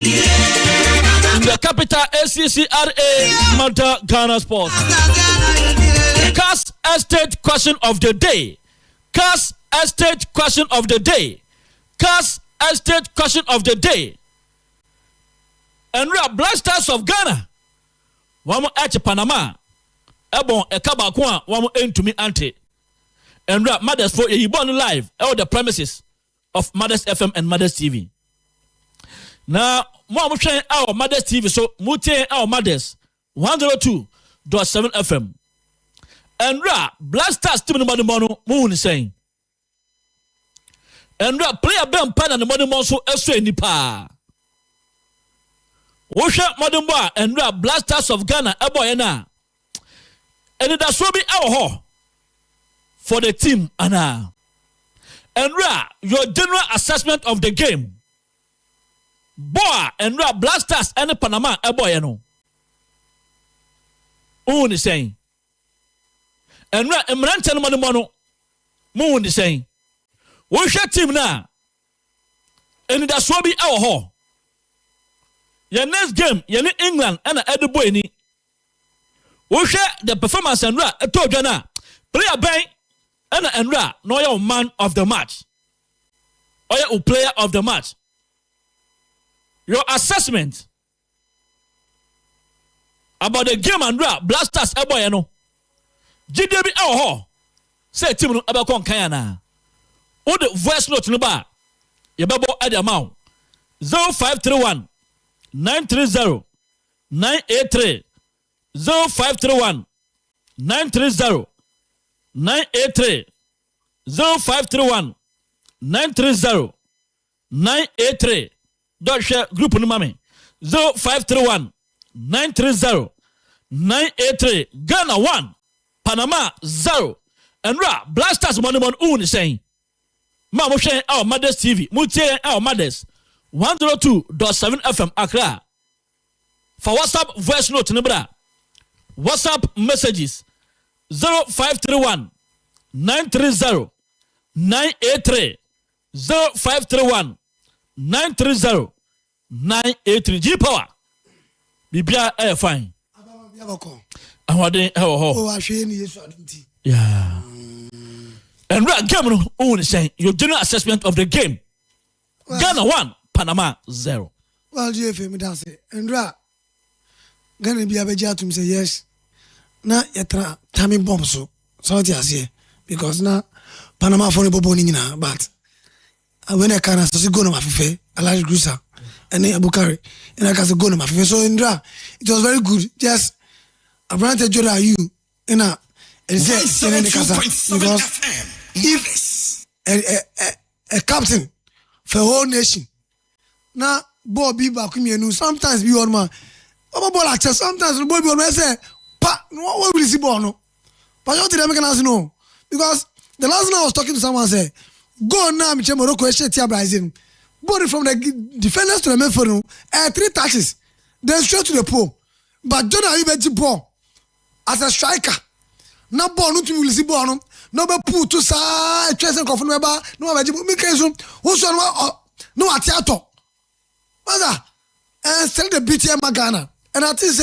In the capital ACCRA Matter Ghana Sports. Cast estate question of the day. Cast estate question of the day. Cast estate question of the day. And we are Blasters of Ghana. One more at Panama. Ebon Ekabakwa, one more end to me ante. And we are Mothers for a born live all the premises of Mothers FM and Mothers TV. Now, more sharing our Mothers TV, so mutate our Mothers 102.7 FM. And we are Blasters team number the moon saying. And we are player Ben Pan and the money monso elsewhere nipa. Wosha modern boy and we are Blasters of Ghana, a boy na. And that's what be our hall for the team, Anna. And we are your general assessment of the game. Boy, and we are Blasters and Panama, a boy, no. Moon is saying. And we are Emran Mono, Moon is saying. Wosha team now. And that's what be our hall. Your next game, you need England and a boy ni. We share the performance and a told you now. Player bank and no your man of the match. Or your player of the match. Your assessment about the game and Blasters a boy no. GDB our hall. Say team no about Kayana. All the voice note no bar. You babo at the amount 0531 930 983 0531 930 983 0531 930 983. Don't share group no mame 0531 930 983. Ghana 1 Panama 0. And Blasters money on saying Mama sharing our Mothers TV mutate our Mothers 102.7 FM Accra. For WhatsApp voice note number. WhatsApp messages 0531 930 983 0531 930 983. G power. Bibia air fine. Yeah. And right game on saying your general assessment of the game. Ghana 1. Panama 0. Well, GFM does it. And Ghana be a bejatum say yes. Na yatra tammy bomb so what you say because now Panama for the boboning na but when I can as go no mafife Elijah Grusa and then Abukari and I can go no mafife so Indra it was very good just a brand Joda you in a because if a captain for whole nation na Bobby Bakumienu sometimes be on man. Ball access sometimes the boy be on say pa what will see ball no. But you tell them can no because the last time I was talking to someone say go now me Morocco Tia Brazil. Body from the defenders to the midfield 3 touches then straight to the pole. But Jordan you bet ball as a striker. Na ball no to will see ball no be pull to side chasing coffin no be me keso who so no atiato. Mother, and still the BTM Ghana. And I think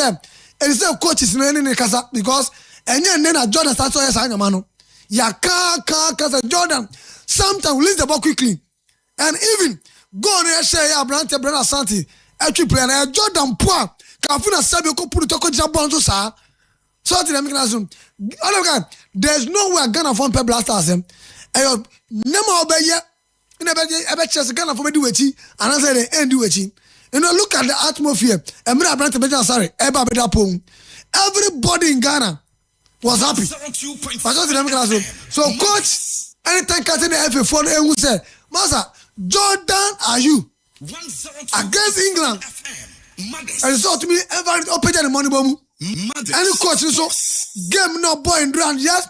it is a coach is in the casa because and then Jordan starts to sign a mano. Ya casa Jordan. Sometimes we lose the ball quickly. And even go on and say Branta Brana Santi, every player Jordan Poa, Kafuna Sabio put the Toko Jabon to sa. So to them there's no way Ghana phone per blasters him. And no obey yet. I bet just Ghana for me do it, and I say they end do it. You know, look at the atmosphere. And sorry, everybody in Ghana was happy. So, coach, anytime catching the FA4, who said, Master, Jordan, are you against England? And so to me, everybody open the money bomb. Any coach, so game no boy in ground, yes,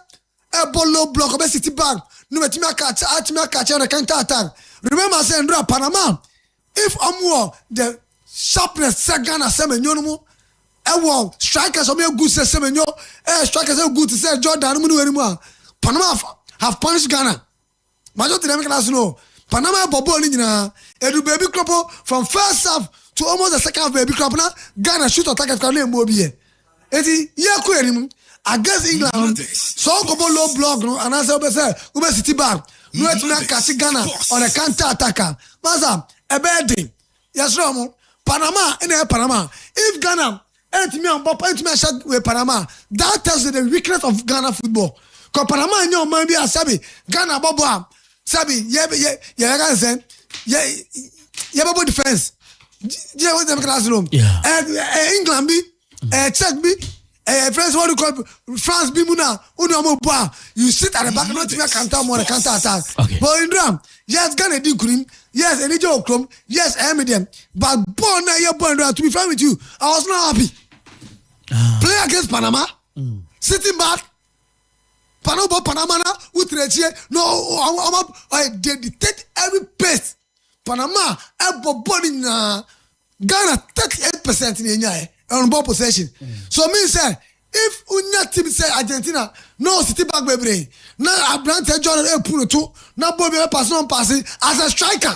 a ball low block of a city bag. No, but me catch on the counter attack. Remember, saying Panama. If I'm the sharpness second as Semenyo, strikers of me good say Semenyo, strikers are good to say Jordan anymore. Panama have punished Ghana. Majority of them can know Panama Bobo Nina, Edu baby couple from first half to almost the second half baby crop now Ghana shoot or target can name Mobie. Eti ye ku enim against England so go low block no and answer be say we be city back no et na catch Ghana on a counter attacker maza e be din yes ro Panama in Panama if Ghana entimi on pop entimi shot with Panama that tells you the weakness of Ghana football cuz Panama in your mind be asabi Ghana bobo am sabi ye can say ye bobo defense je what them classroom and England be Czech be France what you call France be muna you sit at the back not even counter more counter attack but in drum yes Ghana di kurim yes any joke krom yes medium but born na your born to be frank with you I was not happy play against Panama sitting back Panama na utrechie no they dictate every pace Panama everybody na Ghana 38% in enya on ball possession so me say if unya team say Argentina no city back bebre na Abrante Jordan e pull to na ball be pass on pass as a striker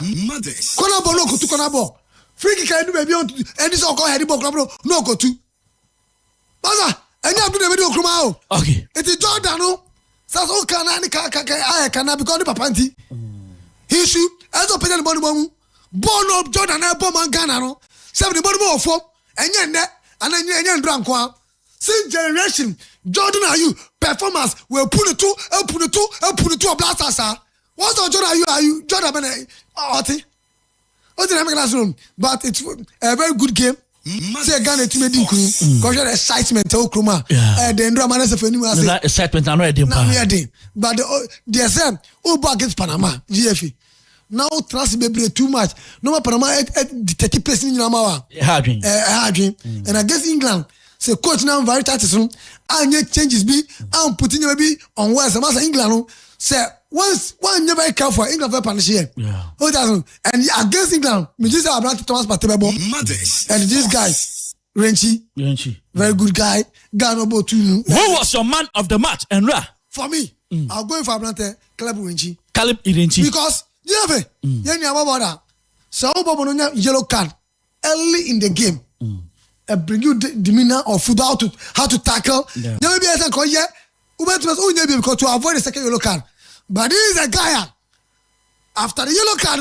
corner ball no go to corner ball free kick can do baby on any so call head ball no go to Baza enya do the video kroma o okay it is Jordan no so can any can because the papanti he shoot as open the ball up Jordan e ball man Ghana no say the ball for enya nne and enya ndran kwa since generation Jordan are you performance will put it to blasters what's the Jordan are you Jordan ben classroom but it's a very good game say Ghana to make because the excitement o kroma the ndran man say fani ma say excitement na no e dey but the same against Panama GFA now trust be too much no Panama 30 place in Nyama hardwin and against England say coach now very tactics and changes be and putting maybe on West as England say once one never careful England very punish here and against England me just about Thomas Partey and this guy Renchi very good guy Ghana about two who was your man of the match Enra for me I'll go for Abrante Caleb Renchi because so yellow card early in the game bring you demeanor of football how to tackle never be as because to avoid the second yellow card but this is a guy after the yellow card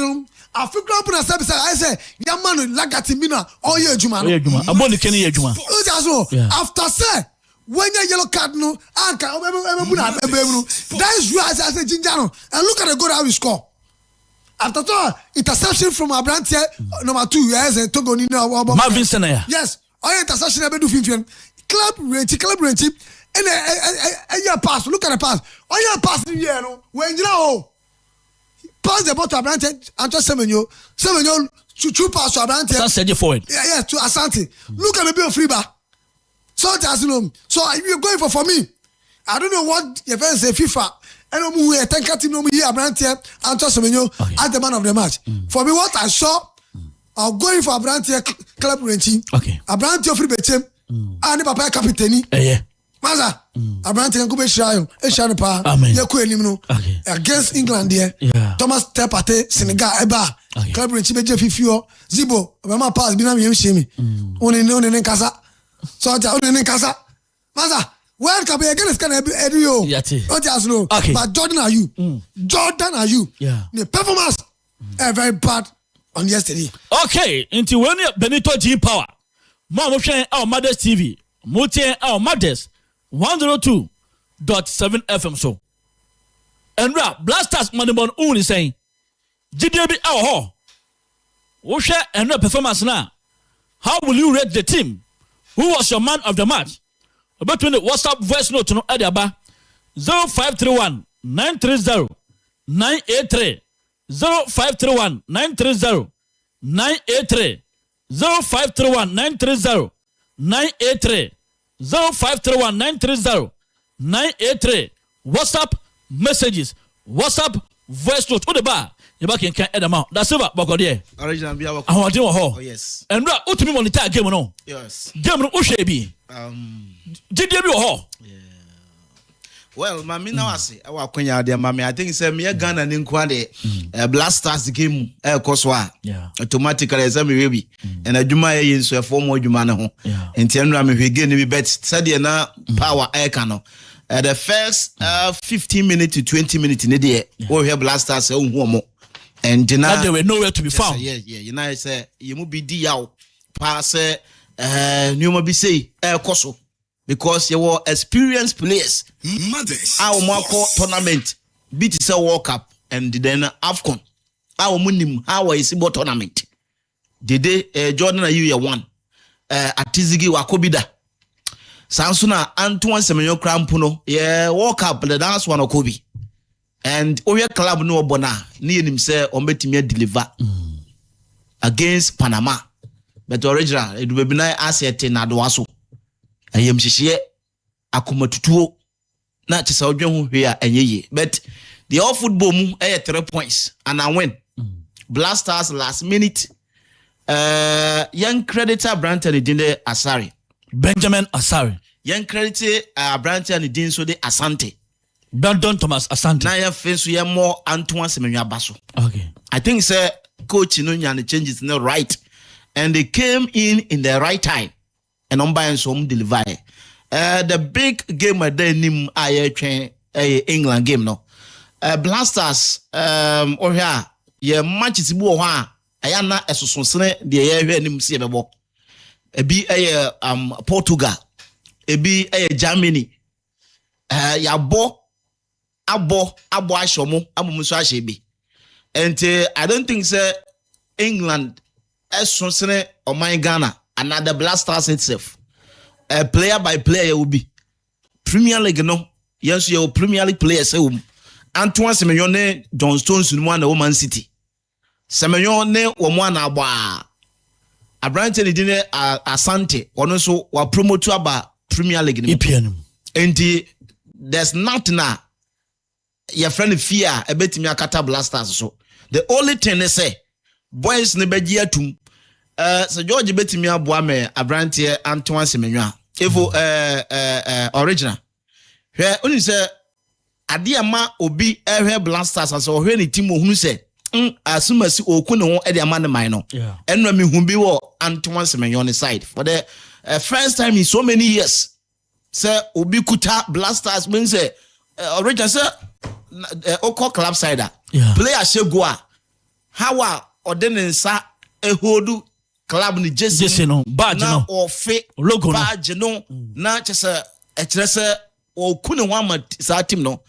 I feel up on a service I say young man like at Timina all year Juma after say when your yellow card no that is why I say Jinjano and look at the goal how we score. After that, interception from Abrante number 2 yes Togo ni Marvin Senaya. Yes, all interception be do 15. Club Renchi and your pass. Look at the pass. All your pass here no. When you know pass the ball to Abrante and just Semenyo true pass to Abrante. Asante forward. Yeah, to Asante. Look at the bill free back. So that's so you're going for me. I don't know what your fans say FIFA. And we thank team no here Abrante and just Semenyo as the man of the match. For me, what I saw, I'm going for Abrante Club Renchi. Okay. Abrante free betchem. And papa captain. Yeah. Maza. Abrante can go be Shayo. Eshano pa. You ku enim no. Against England there. Yeah. Thomas Partey Senegal eba. Club Renchi be Fifio. Zibo. Mama pass bi na me shemi. One kasa. So ta one kasa. Maza. Well, can be against can you? Okay. But Jordan are you? Jordan are you? Yeah. The performance very bad on yesterday. Okay. Into when Benito G Power. Mom sharing our Mothers TV. Multi our Mothers 102.7 FM so. And rap Blasters Manibon only saying GDB our hall. What share and performance now? How will you rate the team? Who was your man of the match? Between the WhatsApp voice note no Adiaba 0531 930 983 0531 930 983 0531 930 983 0531 930 983 WhatsApp messages WhatsApp voice note on the bar you back in Edama that's over Bogodier original be our oh yes and right ultimate monitor game no yes game no Ushebi GDB ho Well, mami na wase awa kwenya de mami I think say me Ghana ni nkwa de Blasters game koso a automatically say me we and adwuma ye nso e form adwuma ne ho enti enra me hwege ni bi bet say de na power ka no the first 15 minutes to 20 minutes ne de we hear Blasters hu omo and they were nowhere to be found. You know say you mu bi di yaw pass nyoma bi say koso because you were experienced players. Mothers. Our Marco tournament beat is a World Cup and then AFCON. Our munim how is about tournament. Did they Jordan you one Atizigi Wakobida. Sansuna Antoine Semenyo Crampuno, World Cup the dance one Okobi. And Oya Club no bona near himself on Betimia deliver against Panama. But original it will be nice asset in Adwaso. Ayem shishie akumatutuo na chisa odwen ho hwe a enyeye but the all football mu 3 points and I win. Blasters last minute young creditor Branton Dinde Asare Benjamin Asare young creditor Branton Dinde so de Asante Brandon Thomas Asante na ya fenso ye more Antoine Semenyo Abaso. Okay, I think say coach no nya the changes no right and they came in the right time. And on buying some deliver. The big game at the nim England game no. Blasters or here ye matches bo ha ayana esosonsene de ye hwe nim se bebo. Ebi Portugal. Ebi Germany. Ya abo ashomo amumu so ahyebi. And I don't think say England esosonsene o my Ghana another Blasters itself. Player by player will be Premier League no. Yes, your Premier League players Antoine Semenyo ne John Stones no one Woman City. Semenyo ne one aba. Abrante ni dine Asante ono so wa promote aba Premier League ni. EPN. And there's nothing na your friend fear a bit me akata Blasters so. The only thing they say boys ne beji atum so George betimi aboa me Abrante Antoine Semenyo evo original hwe oni se ade ama obi ehwe Blasters aso hwe ni team ohunu se asumasi oku ne ho ade ama ne man no enra me hu bi wo Antoine Semenyo on the side for the first time in so many years say obi kuta Blasters mean say original say oko club side player shegua how a ordinance ehodu club ni jesi no badge no ofe logo badge no na chese echirese o kunu wa sa team no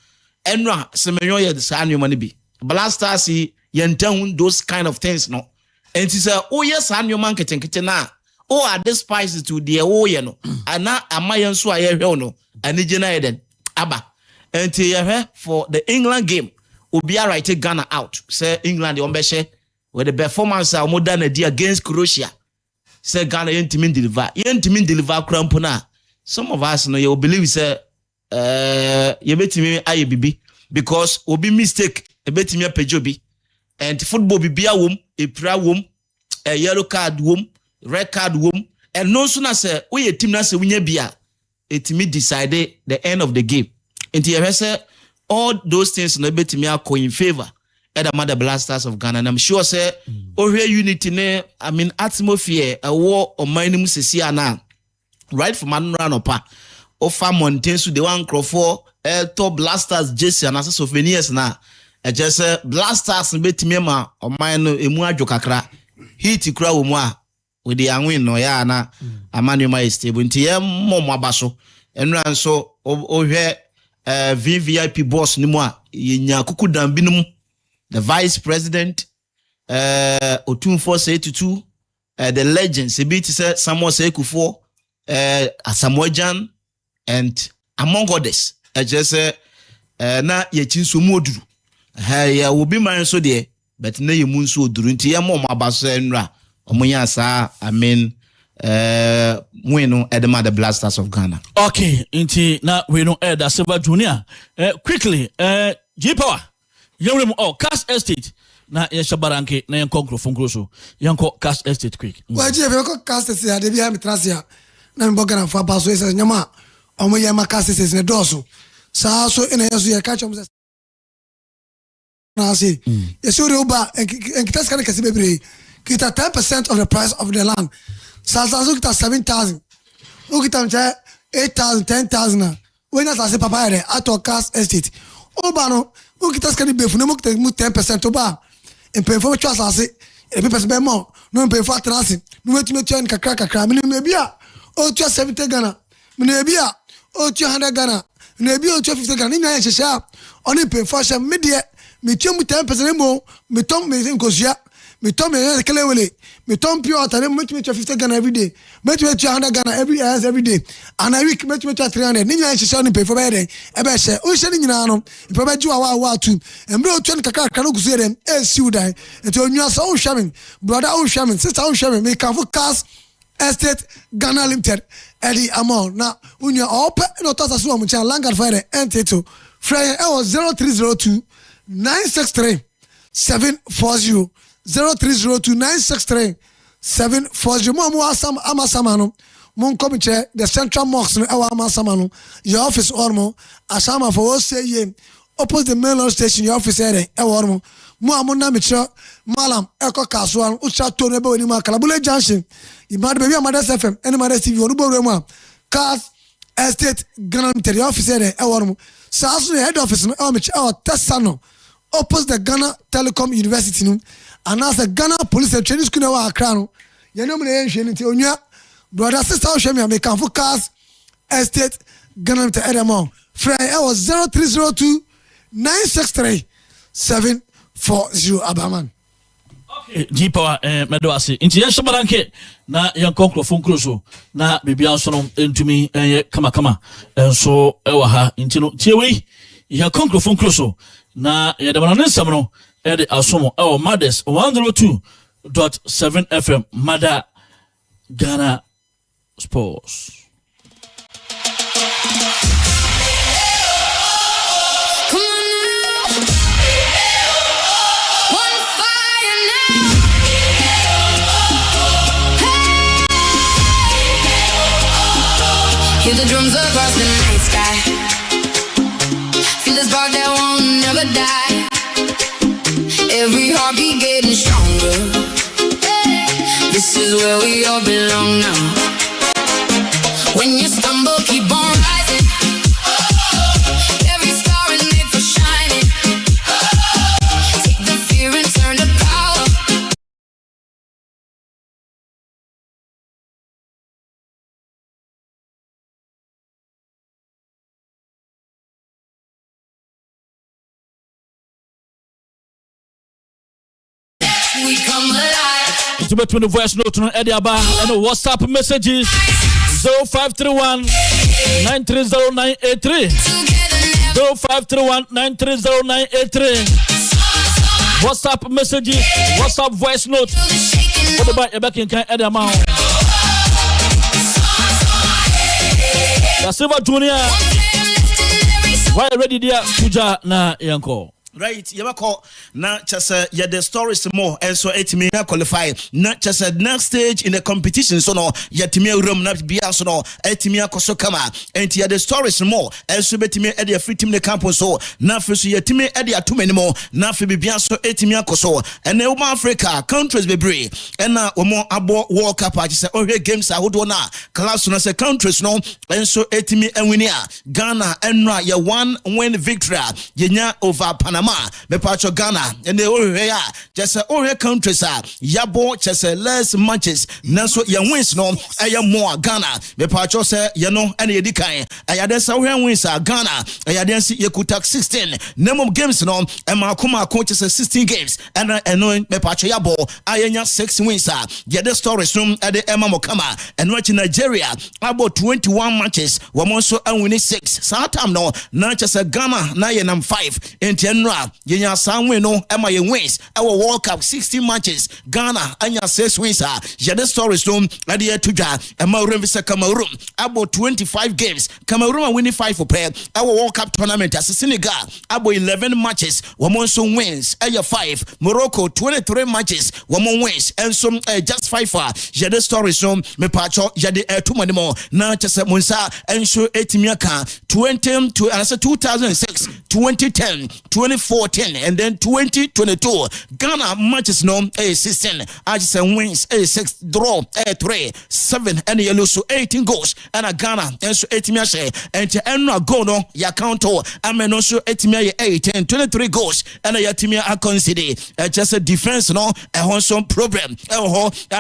enra Semenyo ye sa anwoma ne bi Blasters yentan those kind of things no enti say o yes anwoma nketenkete na o are despise to the o ye no ana amayen so aye hwe no anije na eden aba enti ye for the England game obi a write Ghana out say England on be share with the performance of modern day against Croatia. Say Ghana yentimin deliver crampona. Some of us know you believe say you betimi aye bibi because obi mistake e betimi pejobi and football bibi a wom e pra wom a yellow card wom red card wom and no sooner say we team na say winya bia etimi decide the end of the game. And you say all those things no betimi akọ in favor the Blasters of Ghana and I'm sure say Ohwe unity ne I mean atmosphere a war on my name sesiana right from Anranopa Ofa Mountains to the one Crawford top Blasters Jesse and as souvenirs na just Blasters betimema on my no emu adwokakra hit kra wo mu a with the anwin no ya na amanuma is stable nti ye momo abaso enran so Ohwe VVIP boss ni mu a yenya kuku dan binum the vice president, Otunfo Setutu, the legends, Samuel Sekufo, Samuel Jan, and among others. I just say, na yechin so moduru. Ya will be my so there, but na ye mun so duru nti ya mo mabaso enra. Omunya sa, I mean, mwenu edema the Blasters of Ghana. Okay, inti na we no da Silva Junior. Quickly, G-Power. Yewrem Cass Estate na yeshabaranke na yanko microphone so yanko Cass Estate quick. Waje yanko Cass Estate de bia mitrasia na mboga na fa baso esa nyama omo yema Cass Estate ne doso saa so ina yeso ye catch am say na say yes we oba en kita scan kase bebre kita 10% of the price of the land saa so kita 7,000 o kita mcha 8,000 10,000 when as say papa here at Cars Estate oba no o kita scan befu no mo kita 10% oba en pe fo twa saa say e pe person be mo no pe fo atrase no wetime twa kakra me no bia o twa 70 Ghana me no bia o twa 100 Ghana na ebi o 50 Ghana nya hyehyɛ oni penfasha me de me twem 10% mo me tom me nkosua me tom me kelewele me tom pure water me twem 50 Ghana every day me twem 100 Ghana every day and a week me twem 300 nya hyehyɛ oni penfo be de e be hye o hye ni nyina no pe be jiwa wa tu emre o twem kakra no gusu dem e siu dan enti onwa so o hwamen brother o hwamen sister o hwamen me kan for Cars Estate Ghana Limited Eddie Amon na unya ope no tosa so mo chan Langard Fire entito frey e was 0302 963 740 0302 963 740 mo asam amasama no mo come che the Central Mosque no e wa amasama no your office ormo asama for say ye opposite the main station your office ere e wormo mo amona me che malam eko kasuan o cha to no be woni ma Kalabule Junction imad baby Amadas FM ene Amadas TV onu bo mu Cars Estate Ghana Limited office ere e wormo sa so head office no e me che o Tesano opposite the Ghana Telecom University no and as a Ghana Police and Training School wa Accra no ye no me na hwe nti onwa brother sister o hwe me make for Cars Estate Ghana Limited ere mo free e was 0302 963 740 Abaman. Okay, G-Power medo ase. Inti yen shabaranke na yen konkrofon kroso na bibia so no entumi kama so ewa ha inti no tiewe ya konkrofon kroso na ya demana nsam no e de asomo ewa Mothers 102.7 FM Mada Ghana Sports. Hear the drums across the night sky. Feel the spark that won't never die. Every heartbeat getting stronger. This is where we all belong now. When you stumble, keep on rising. Every star is made for shining. Take the fear and turn to power. We come alive. To between the voice note on Eddie Abba and the WhatsApp messages 0531 930983 0531 930983 WhatsApp messages, WhatsApp voice note. What about back in Eddie Abba? The Silver Junior. Why ready there? Kuja na yanko. Right, Yabako, na chasa ya the stories more, and so it may qualify. Na chasa next stage in the competition, so no, yatimia room not be so no, etimia kosokama, and ya the stories more, and so betime at the free team the campus, so na first yatime at the too many more, na fi bianso etimia koso, and the Africa countries be brave, and na omo abo World Cup, I just oh games I would wanna class on a countries no, and so etimi and winia Ghana and ya one win victory, yenya over Panama. Me pacho Ghana and the Orea just Orea countries are yabo just less matches nanso ya wins no aya more Ghana me pacho say you know any edikan aya den sa wins are Ghana aya den si yekutak 16 number games no e ma kuma coaches 16 games and no me pacho yabo aya 6 wins are the stories room at the Emma Mokama and watch Nigeria about 21 matches we also win 6 sa time no na just Ghana na ye number 5 and enra yenya sanwe no ema ye wins ewo World Cup 16 matches Ghana anya 6 wins yede stories no ade atudwa ema uremvisa Cameroon abo 25 games Cameroon are winning 5 for pair ewo World Cup tournament as Senegal abo 11 matches women so wins 5 Morocco 23 matches women wins and some just 5 yede stories no me pacho yede tumane mo na chese monsa enso etimiaka 2006 2010 2014 and then 2022 Ghana matches no 16 as wins 6 draw 3 7 and you lose 18 goals and Ghana enso etimiashe and enno go no ya count ameno so etimia 18 23 goals and ya timia consider just a defense no some problem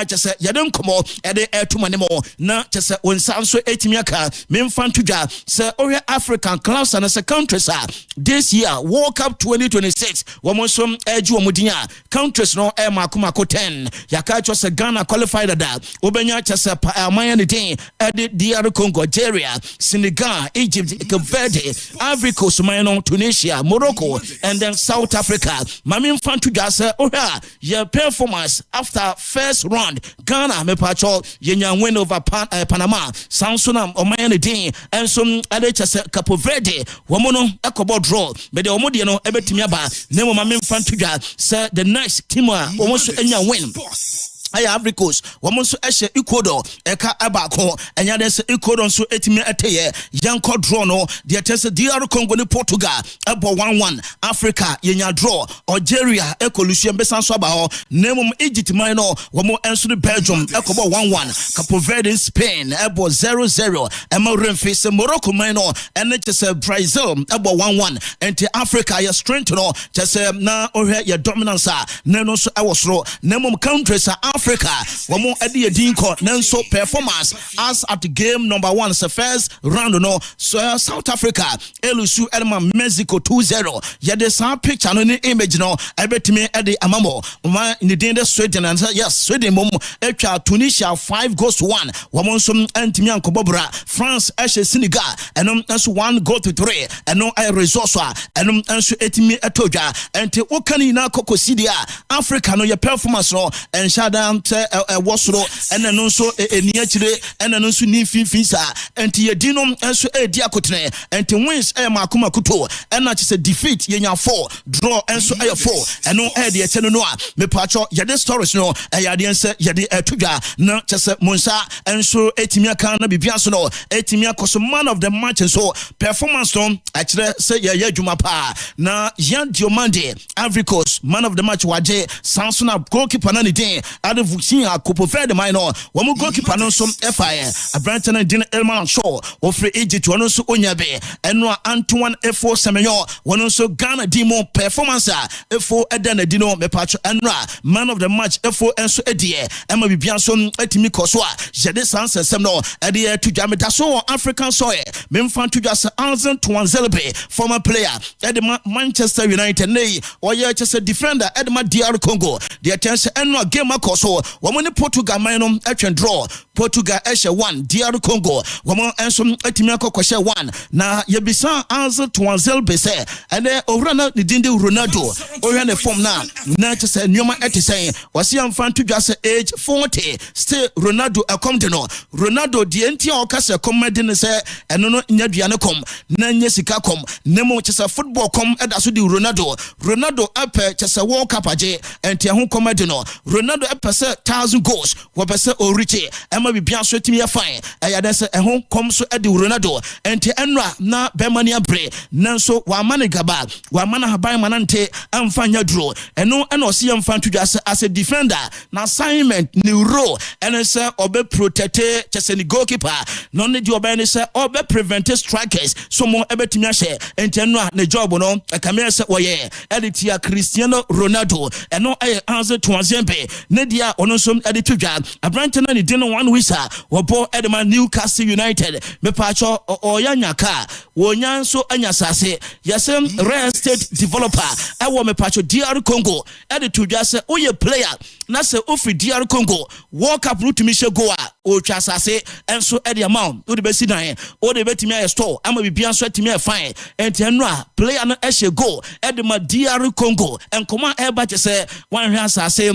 just yadem komo e de etumane mo na just onsan so etimiaka memfantudwa say African clubs and as a countries this year World Cup 2026 womonsom eju omudinya countries no makumako 10 yakacho se Ghana qualified that obenya chese amanya den ede DR Congo Algeria Senegal Egypt Cape Verde Ivory Coast Tunisia Morocco and then South Africa mami mfantudwa say your performance after first round Ghana me pacho yenya win over Panama Samsung omanya den and some ade chese Cape Verde womono ekobo draw but the omodie no ebetimi aba nemo mame mfantudwa say the next team omoso enya win Ivory Coast womonso ehye Ecuador eka abako enya de se Ecuador so etimi eteye yanko draw no de tese DR Congo ni Portugal ebo 1-1 Africa yenya draw Algeria ekolusia besanso aba ho nemo Egypt man no womo enso ni Belgium ekobo 1-1 Cape Verde Spain ebo 0-0 ema remfise Morocco man no ene tese Brazil ebo 1-1 enti Africa ya strength no tese na ohwe ya dominance neno so ewosro nemo countries Africa womo edi edinko nenso performance as at game number 1 so first round no so South Africa elusu elma Mexico 2-0 yede sa picture no ni image no ebetimi edi amamo ma ni den Sweden and yes Sweden mom etwa Tunisia 5-1 womo nso antimi ankobobra France ehye Senegal enom nso 1-3 eno ay resource enom nso etimi etodwa enti wokani na kokosidia Africa no your performance no enshada wasro ene no so eni akire ene no so ni finfinsa enti yedinom enso edi akotene enti wins makoma kuto ena chise defeat yenya 4 draw enso 4 eno edi echeno no a me pacho yede stories no yade ense yede etudwa na chise monsa enso etimi aka na bibiaso no etimi akoso man of the match so performance no akire se ye adwuma pa na Yan Diomande Ivory Coast man of the match waje Samsung goalkeeper na ni den Vuxin Cape Verde minor womo goalkeeper no so FIA Abranton din Elman Shaw ofre Egypt wono so onyabe eno Antoine Efo Semenyo wono so Ghana dimo performance Efo edana dino mepacho enra man of the match Efo enso edie ema bibia so atimi koso a jede sansesem no ede to jameta so African soil memfan to just Anzen Tuanzelbe former player edema Manchester United nei oye chese defender edema DR Congo the attention enra game so woman Portugal man atwen draw Portugal eshe 1 DR Congo woman enso atimi akokoshe 1 na yebisa Anze Tuanzelbe se ene owrana ni dinde Ronaldo ohwe ne form na chese nyoma etisen wase amfan to just age 40 still Ronaldo akomde no Ronaldo die ntia okase komede ne se eno no nyaduane kom na nyesika kom nemo chese football kom edaso di Ronaldo ape chese World Cup aje entia ho komede no Ronaldo pese 1000 goals wo pese oriche ema bibia so timi ya fine ayade se ehon kom so edi Ronaldo enti enra na bemania bre nanso wa mane gaba wa mana haban manante amfanya draw eno ose yamfa tudwa as a defender na assignment ni role ene se obe protect chese ni goalkeeper no ne di obe ne se obe prevent strikers so mo ebetimi ahye enti enra ne job no kamera se oye editia Cristiano Ronaldo eno Anze Tuanzelbe ne dia ono so edi tudwa Abranton ni din 1 Wisa wabo edema Newcastle United mepacho oyanyaka wonyanso anyasase yasem real estate developer ewo mepacho DR Congo ede tudwa se oye player na se ofri DR Congo World Cup rutumi shego a otwa asase enso ede amount wo de besi dan wo de betimi aye store ama bibia so atimi fine enti eno a player no ehye go ede ma DR Congo enkoma eba chese wan hwe asase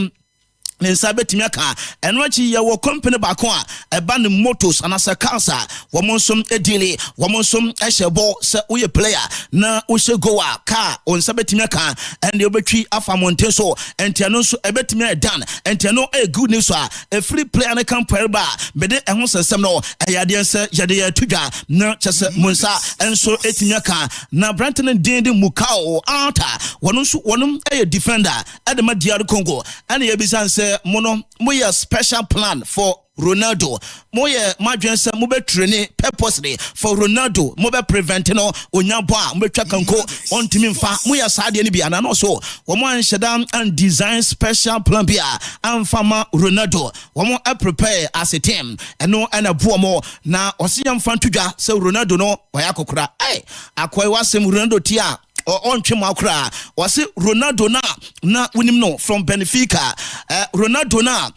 ne nsa betimi aka eno achi ye wo company ba ko a eba ne motos anasa cancer wo monsom edile wo monsom ehye se uye player na wo go a car on nsa betimi aka ende obetwi afa monten so enti eno so ebetimi dan enti eno good news a free player na campaign ba bede ehon sensem no eyade nse yade tudwa na chese monsa enso etimi aka na Branton Dende Mukao anta wonum defender edema DR Congo ene yebisanse mono moya special plan for Ronaldo moye madwense mo be train purposely for Ronaldo mo be prevent no onyabo a mo betwa kanko ontimi mfa moya saade ni bia na no so wo mo anhyeda and design special plan bia amfama Ronaldo wo mo prepare as a team eno ana buo mo na osiyam fa tudwa se Ronaldo no oyakokora akoy wasem Ronaldo tia on Chimakra was it Ronaldo na winim no from Benfica Ronaldo na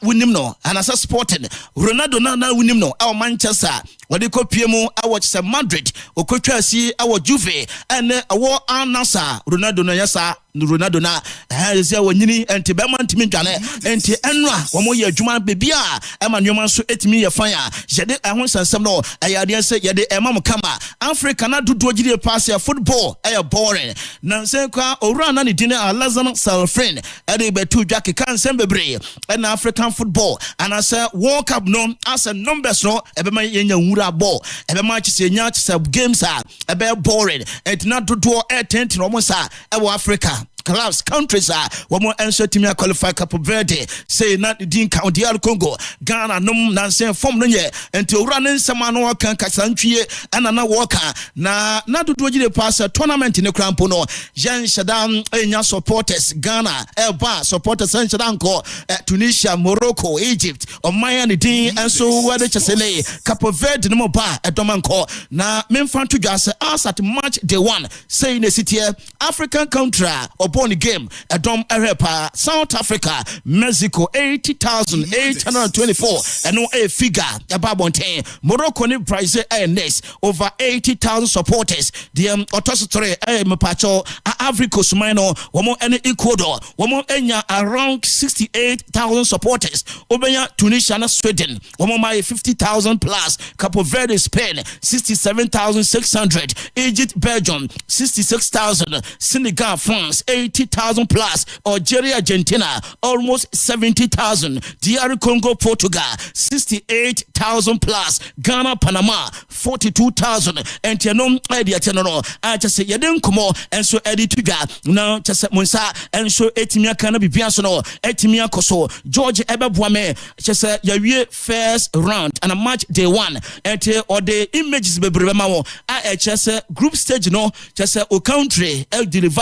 winim no and as a sporting Ronaldo na winim no our Manchester what they call PMO I watch some Madrid okotwa si our Juve and our Al-Nassr Ronaldo na yasa Ronaldo na ezia wanyini enti be man timi dwane enti enra wo mo ye adwuma bebia ema nyoma so etimi ye fan a yede ehon sansam no ayade se yede emam kama Africa na dodo gire pass ya football boring na nsenkwa owura na ne dine Alazan Salfrin ede betu dwake kan sembebre na African football and as a World Cup no as a numbers no ebema yenya nwura ball ebema chise nya chise games a ebe boring enti na dodo 10 no mo sa ewo Africa clubs countries womo enso timi qualify Cape Verde say na din count DR Congo Ghana num na sen form no ye enti owura ne nsema no kan kasantwie ana na woka na dodo gire pass tournament ne krampo no yen shadam enya supporters Ghana eba supporters en shadam ko Tunisia Morocco Egypt omaya ne din enso wade chesele Cape Verde no ba edomanko na memfa to just us at match day 1 say in the city African country upon the game Edom Arepa South Africa Mexico 80,824 and no a figure about 10 Morocco ni Brazil next over 80,000 supporters the Otosotore Mapacho Africa Sumano womo any Ecuador womo enya around 68,000 supporters Obenya Tunisia and Sweden womo my 50,000 plus Cape Verde Spain 67,600 Egypt Belgium 66,000 Senegal France 80,000 plus Algeria Argentina almost 70,000 DR Congo Portugal 68,000 plus Ghana Panama 42,000 and Tianom idea tenoro I just say yeden komo and so edi tudwa na just monsa and so etimia kana bibiaso no etimia koso George Ebebuame just say yawie first round and a match day 1 and or the images bebrema wo I just group stage no just say o country el deliver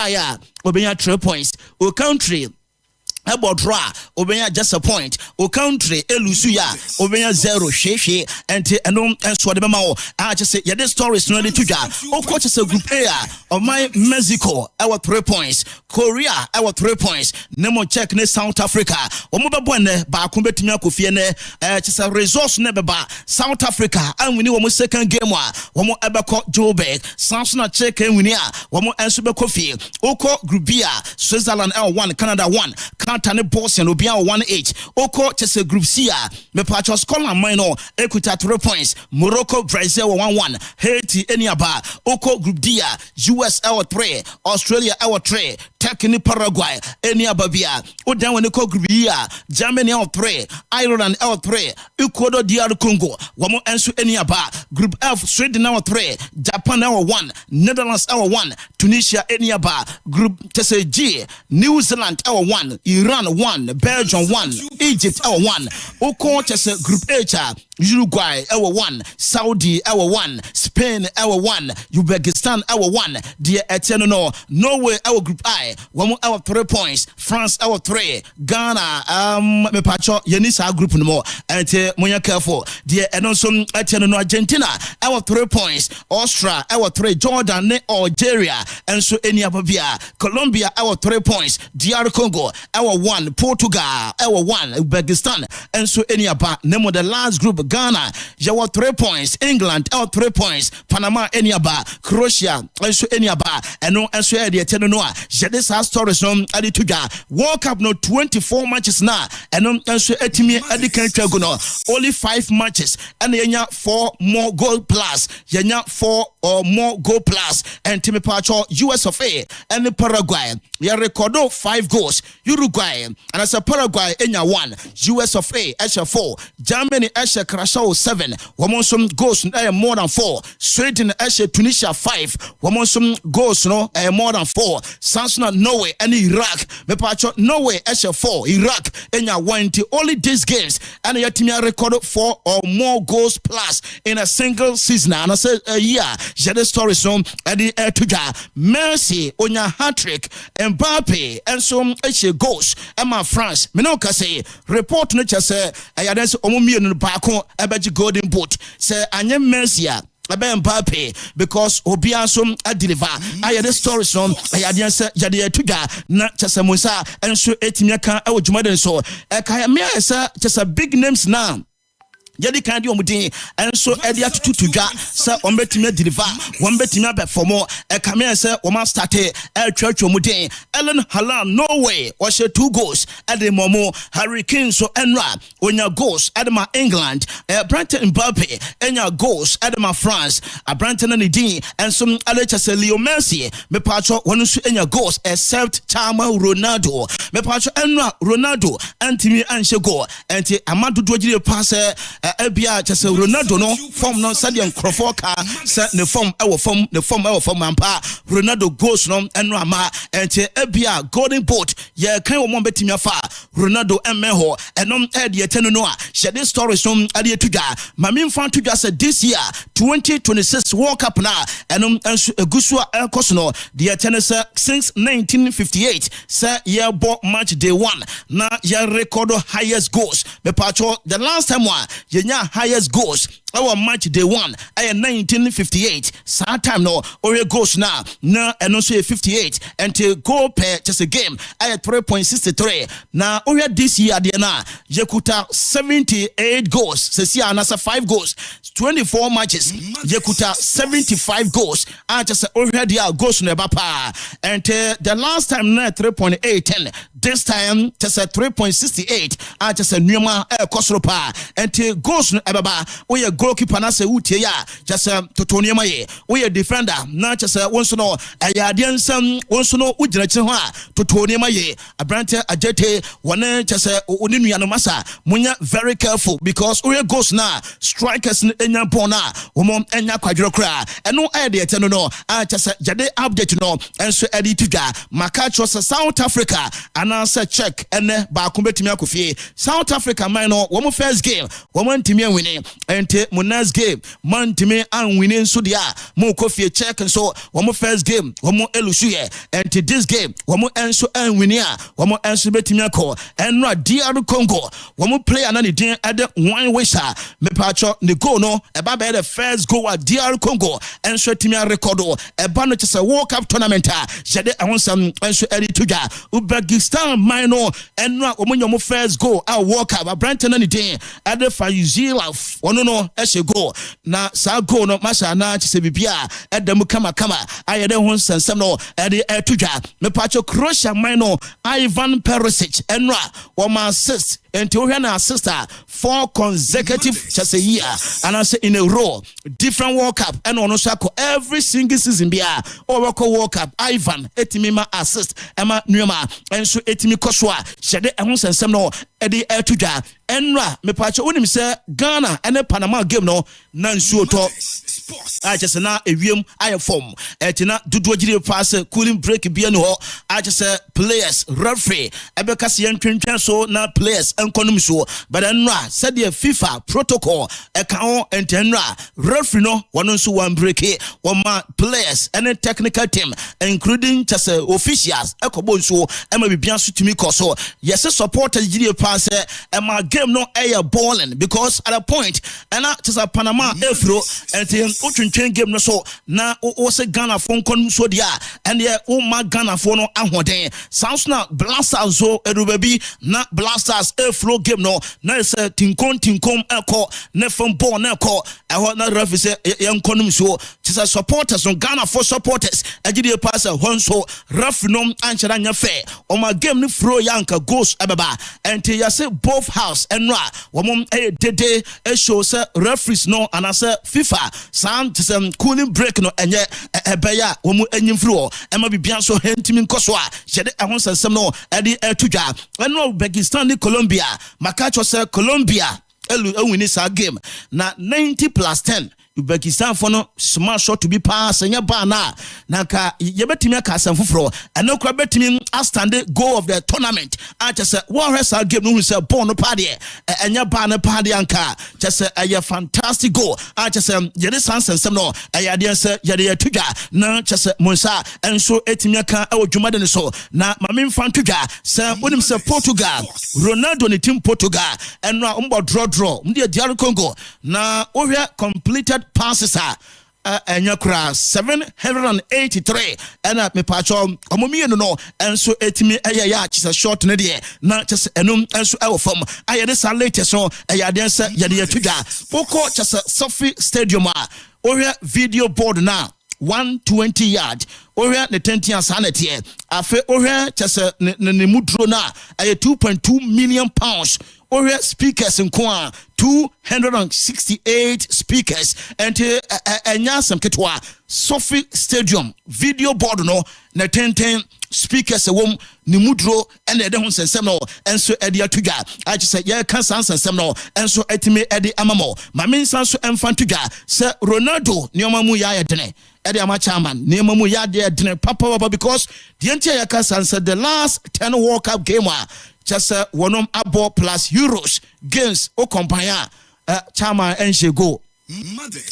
obenya 3 points o country about draw obenya just a point o country elusu ya obenya 0 hwehwe and so de bema wo I just say yeah stories no dey tuja o coach say group A of my Mexico our 3 points Korea our 3 points nemo check ne South Africa omo bebo ne ba ko betumi akofie ne just a resource ne beba South Africa and we ni wo second game a wo ebeko Joburg Samson check and we ni a wo enso be kofie oko group B Switzerland L1 Canada 1 Tane Boston obia 1-8 oko chese group C me pacho Scotland minor Equator 3 points Morocco Brazil 1-1 Haiti Eniaba oko group D US L3 Australia L3 Turkey Paraguay Eniaba bia odan when oko group E Germany L3 Ireland L3 Ecuador DR Congo wamo enso Eniaba group F Sweden L3 Japan L1 Netherlands L1 Tunisia Eniaba group chese G New Zealand L1 Iran 1, Belgium 1, Egypt 1. Oko chese group H Uruguay ever 1, Saudi ever 1, Spain ever 1, Uzbekistan ever 1, dear Eternal, Norway our group I, one our 3 points, France our 3, Ghana me pacho Yenisa group no more, and Moya careful, dear Edonson Eternal Argentina our 3 points, Austria our 3, Jordan Algeria, and so any Ababia, Colombia our 3 points, DR Congo our 1, Portugal our 1, Uzbekistan, and so any about name the last group Ghana, your 3 points, England our 3 points, Panama any about, Croatia, and so any about, and no and so the Eternal, Jadis has stories on Adituga, World Cup no 24 matches now, and no and so etimi Adikan only 5 matches, and yenya 4 more goal plus, yenya 4 or more goal plus, and Timmy Pacho, US of A, and the Paraguay, ya recordo 5 goals, Uruguay, and as a Paraguay, enya 1, US of A, Esha 4, Germany, Esha Krasao 7, some goals more than 4, Sweden, Esha Tunisia 5, some goals no more than 4, Sansuna, Norway, and Iraq, me Pacho, Norway, Esha 4, Iraq, enya 1, only these games, and yet Timmy record 4 or more goals plus in a single season, and I said a year. Jade story so Eddie Tuja Mercy Onya hat-trick Mbappe and some goals Emma France Minoka say report nature say ayades omumi no baako ebeji golden boot say anye Mercy Mbappe because Obiasom a deliver. I had a story from Ayadian Jadia Tuga, not just a Musa, and so Etimiaka, I would Jumadan so. Kayamia, just a big names now. Yadi kandi omudi and so edi atutu tuga sa ombetime deliver one betime perform e come say o ma start e twatwa omudi Ellen Haaland Norway o she 2 goals at the momo Harry Kane so enra onya goals at my England Brandon Mbappe enya goals at my France Brandon Ndidi and some other say Leo Messi me pacho wonu so enya goals except Chama Ronaldo me pacho enra Ronaldo antimi anhye goal enti amadu dojire pass Ebia just Ronaldo no form no Sadian Krofoka set the form our form ampa Ronaldo goes no and Rama and Ebia golden boat ye kind of one betimia fa Ronaldo emeho and ed ye tenenoa share this story some adi tuga mamin fan to just this year 2026 World Cup now and gusua elkosno the tennis since 1958 sir year bought match day 1 na ye record highest goals me pacho the last time one highest goals our match day 1 1958 sad time no or goals now and also 58 and to go per just a game 3.63 now or this year na Yekuta 78 goals says another 5 goals 24 matches Yekuta 75 goals and just already goals no bapa and the last time na 3.8 this time just 3.68 and just a Numa Kosropa and goals no baba we goalkeeper na se utie ya just totonia maye we defender na just wonso no ayadian sam wonso no ugina chi ho a totonia maye abrante ajete wona just oninu ya no masa munya very careful because we goals na strikers enya bona omo enya kwadwero kra eno ayde ete no just jade update no enso edi tuga makacho South Africa anasa check ene ba ko betimi akofie South Africa man no wo first game wo ntimi winning ente Munas game man timi an winning so dia mo kofie check so wo first game wo elusu ye ente this game wo enso an winning a wo enso betimi akọ enra DR Congo wo player na ne din ade one wisha me pacho ne goal no eba be the first goal at DR Congo enso timi record eba no chese World Cup tournament a jede ahonsam enso eri tuga Uzbekistan minor enra wo nyom first goal at World Cup Brandon na ne din ade Fayuzila wono no ehye goal na sa goal no masha na chese bibia edam kama ayede ho sansam no ede etuga me pacho Croatia minor Ivan Perisic enra wo ma assist and to an sister 4 consecutive just a year and I say in a row different World Cup and on Osako every single season bia or World Cup Ivan etimima assist Emma Numa and so etimi koswa shede ehun sensem no edi etuga enra me pacho unim say Ghana and Panama game no na nsuo to I just na ewiem aye form etina dudu agire pass cooling break bia no I just say players referee ebeka se yentwentwen so na players enkonum so but enra said the FIFA protocol eka entenra referee no wono so one break one ma players any technical team including just officials ekobo so ema bibia so tumi koso yes supporters agire pass ema game no air balling because at a point and just a Panama Afro and utwentwen game no so na o se Ghana phone kon so dia and ye o ma Ghana phone no ahoden sounds na blasters so erubabi na blasters Afro game no na se tinkom eko na phone ball na eko e na ref se yenkonum so just supporters on Ghana for supporters agide pass hon so ref no anchera nya fair o ma game ni fro yanka goals ababa and you say both house and ra womom dede e show say referees no and I say FIFA sound some cooling break no enye ebeya womu enyimfro ema bibia so hentimi nkoso a yede ehon sensem no ede etudwa eno Uzbekistan ni Colombia makacho say Colombia win this game na 90+10 Uzbekistan for no small shot to be pass enya ba na ka yebetimi aka asamfoforo eno kra betimi astande goal of the tournament I just say one rest game no say ball no party enya ba na party anka just say a fantastic goal I just say yede sansensem no ayade say yede atudwa na just say monsa enso etimi aka e odwumade ne so na mamemfa ntudwa say wonim say Portugal Ronaldo ne team Portugal eno a umbo draw mde DR Congo na ohwe completed passes enyakura 783 ena me pacho omomi no enso etimi eya chisa short ne de na chese enum enso e wo fam ayede sa latest so eyade se yede yatudwa poko chese Sophie Stadium a ohwe video board na 120 yard ohwe ne tenti asanete afa ohwe chese ne mudro na aye 2.2 million pounds ohwe speakers nko 268 speakers and enya some ketwa Sophie Stadium video board no na 10 speakers wom ni mudro and ede hon sensem no enso ede atudwa I just say ye kan sensem no enso etime ede amamo mamen sanso emfantudwa se Ronaldo nioma mu ya yedene ede ama chairman nioma mu ya de dene papa because the entire yakan said the last 10 World Cup game just one abo plus Euros games o compare chairman enche go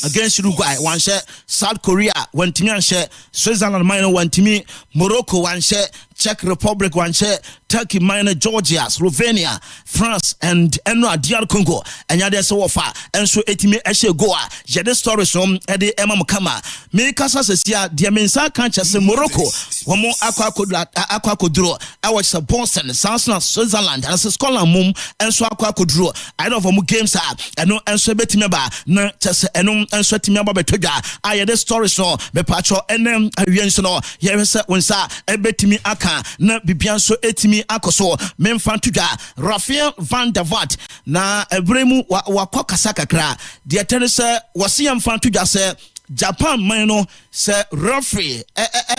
against Uruguay one share South Korea one team share Switzerland minor one team Morocco one share Czech Republic one share Turkey minor Georgia Slovenia France and DR Congo and yade so offer and so etime ehye go a yade stories from ede emam kama me kasa sesia de mensa kan chese Morocco womo akwakoduro I watch Boston South Switzerland and Scotland mum and so akwakoduro I know from games are and no and so betime ba na chese enum and so etime ba betodwa ayade stories no me patcho enem awienso no ye se wonsa ebetimi aka na bibian so etimi akoso memfantudwa Rafael van der Vaart na ebremu wakokasa kakra de tenese wasiam fantudwa se Japan man no se referee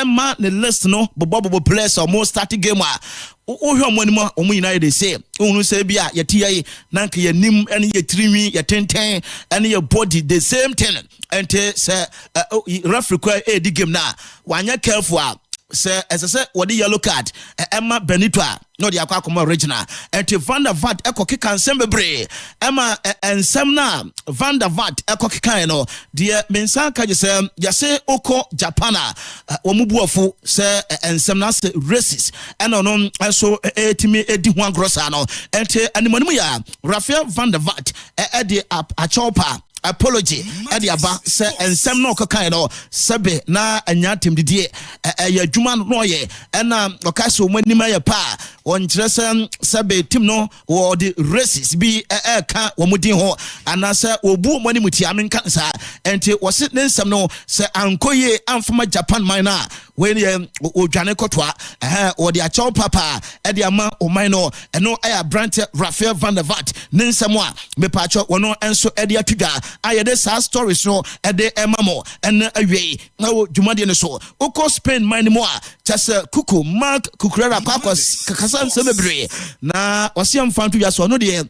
ma ne list no bobo players or more starting game a ohwe omonimo omo nyina dey say ohunu say bia yetie na nka yanim ene ye trinwi ye tenten ene ye body the same thing and say referee kwa edi game na wanya careful say as I say what the yellow card Emma Benito no the akwa original and Van der Vaart ekokika nsem bebre Emma ensem na Van der Vaart ekokika no de mensan ka say yase oko Japana omubuafo say ensem na say racist and no so etimi edi ho agrosa no ente animanimu ya Rafael Van der Vaart de achopa apology edi aba se ensem no kokan no sebe na anya temdidie ya dwuma no ye na okase omanima ya pa onkyerese sebe tim no wo the races bi ka womudin ho anase obu omanimu ti amenka sa enti wose nensem no se ankoye amfama Japan mina when odwane kotwa wo the achow papa edi ama oman no eno aya brand Rafael Van der Vaart nensem a me pa acho wono enso edi atudwa ayede sa stories no ede emamo en awie na dwumade ne so oko Spain man mo a just kuku Mark Cucurella kwakos kasa nsebebre na wasiam fantu ya so no de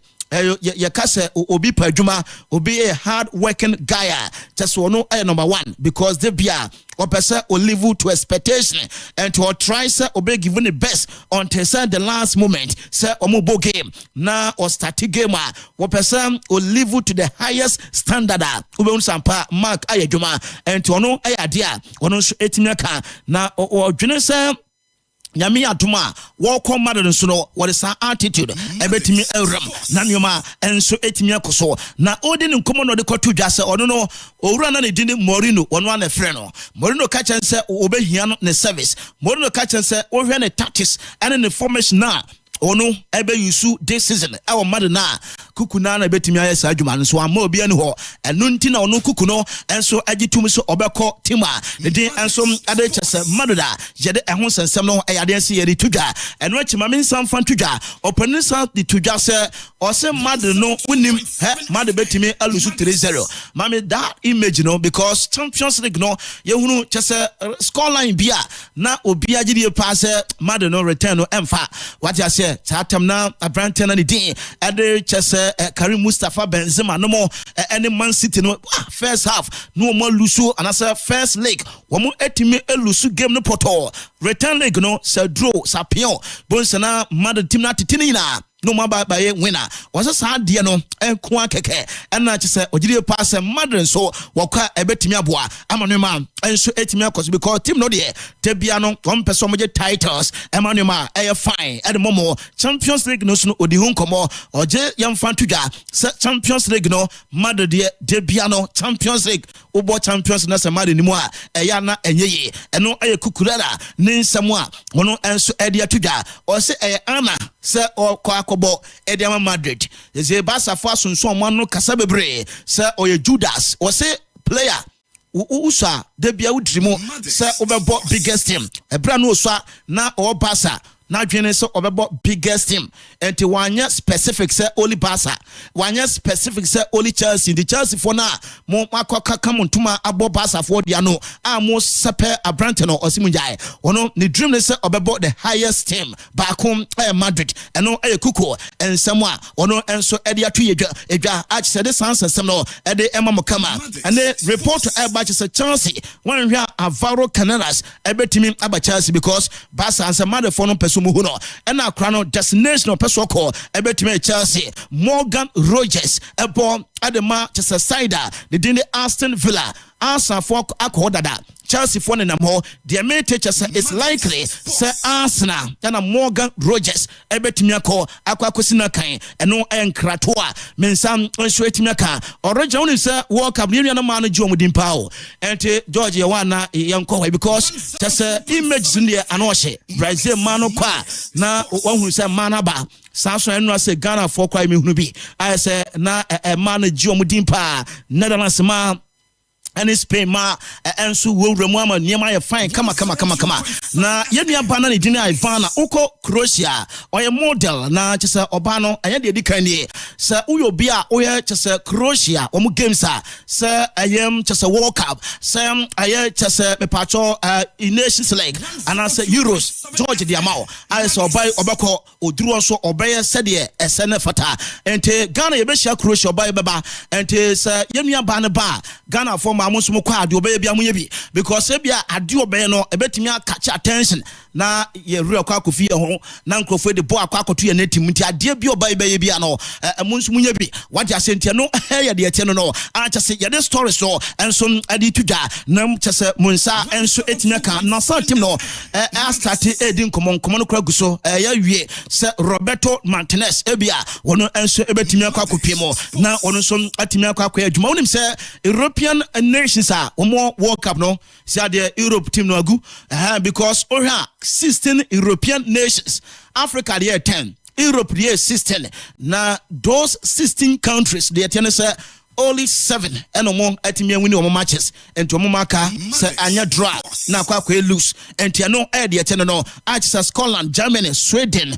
ye kase obi padwuma obi a hard working guy just ono number 1 because they be or person will live to expectation and to try say obey given the best until say the last moment say omubo game na or start game or person will live to the highest standard ube unsampa mark ayedwuma and to ono ayadea ono etimiaka na or dwene say nyame atoma wo ko mado nso no what is attitude ebetimi ewram na nyoma enso etimi akoso na odi ne nkomo no de kwato dwase ono no owura na ne dini Morino ono na frɛ no Morino ka chen se obehia no ne service Morino ka chen se ohwe ne tactics and ne formation na ono ebe yusu this season our mother na kuku na betimi aye sa adwuma nso ama obi ani ho enu nti na ono kuku no enso agitum so obekọ tima de din enso ade chese madoda jede ehon sensem no ayade ense yeri tudwa enu achima min sam fan tudwa opani sa di tudwa se o se madu no unim madu betimi alusu 3-0 mami that image no because Champions League no yehunu chese scoreline bia na obi agide pass madu no return no emfa what you say tatam na Abrantena ni din ade chese Karim Mustafa Benzema no more any Man City no first half no more lusu anasa first leg womu etimi elusu game no poto return leg no sa draw sa pion bonsana mad team na titini na no maba baye winner wasa sa de no enko akeke ena che se ogire pass madren so wakwa ebetimi aboa amanema enso etimi akos because team no de tebia no one person moje titles emanema fine at the momo Champions League no so odi hu nkomo oje yamfa tudwa se Champions League no mad de debia no Champions League obo Champions na se mad ni mu a eya na enyeye eno kukurara ne nsam a wono enso ede tudwa o se ana se akobo Ediama Madrid ze Barca fo asunsun mo no kasa bebre se oye Judas o se player usa de bia udrimo se obebo biggest team ebra no so na o Barca na dwene se obebo biggest team enti wanya specific se only Barca wanya specific se only Chelsea the Chelsea for na mo akaka kamontuma abo Barca for dia no mo sepe Abrante no osimunjai ono ni dream ne se obebo the highest team baakom Madrid eno kuko ensamwa ono enso ede atu edwa ach se de sansesem no ede emamo kama ene report about se Chelsea when hwa Alvaro Carreras ebetimi aba Chelsea because Barca and some other for no muhuno ena krano destination person call ebetime Chelsea Morgan Rogers ebo adema chese cider the dine Aston Villa Arsenal for akodada Chelsea for nam ho the main teacher is likely say Arsenal na Morgan Rogers ebetime akosina kan eno enkratoa mensam enso etime kan original ni say World Cup ni na man jo mudimpa o ente George Yawana yanko because just image in there anohye Brazil man kwa na won say manaba sanso enu ase Ghana for kwa mehunu bi I say na man jo mudimpa Netherlands ma and Spain ma enso wo remu ama niema ye fine kama na yenua bana ne dini Ivana uko Croatia oye model na chese obano anya de dikan ni se uyo bia oye chese Croatia omu games se ayem chese World Cup se aye chese mepacho in Nations League and say Euros George Diamao I say obai obako oduru so obeye sede esene fata ente Ghana ye be share Croatia obai beba ente se yenua bana ba Ghana for amusumu kwa ade obeye bia munye because ebia ade obeye no ebetimi catch attention na ye real kwa kofi ye ho na nkrofo de bo akwa akoto ye netim nti ade bia obeye beye bia no amusumu nye bi what you say no ye de ete no acha se ye de story so enso ade tuda na chese munsa enso etimi ka na sa team no start edin common no kra guso ya wie se Roberto Martinez ebia wono enso ebetimi akwa kopiem na wono so atimi akwa adwuma wonim se European nations are more World Cup no see the Europe team no agu because 16 European nations Africa there 10 Europe there 16 na those 16 countries they tell say only 7 and more etimi win omo matches and to omo maka say anya draw na kwa lose and no air the no Scotland, Germany, Sweden,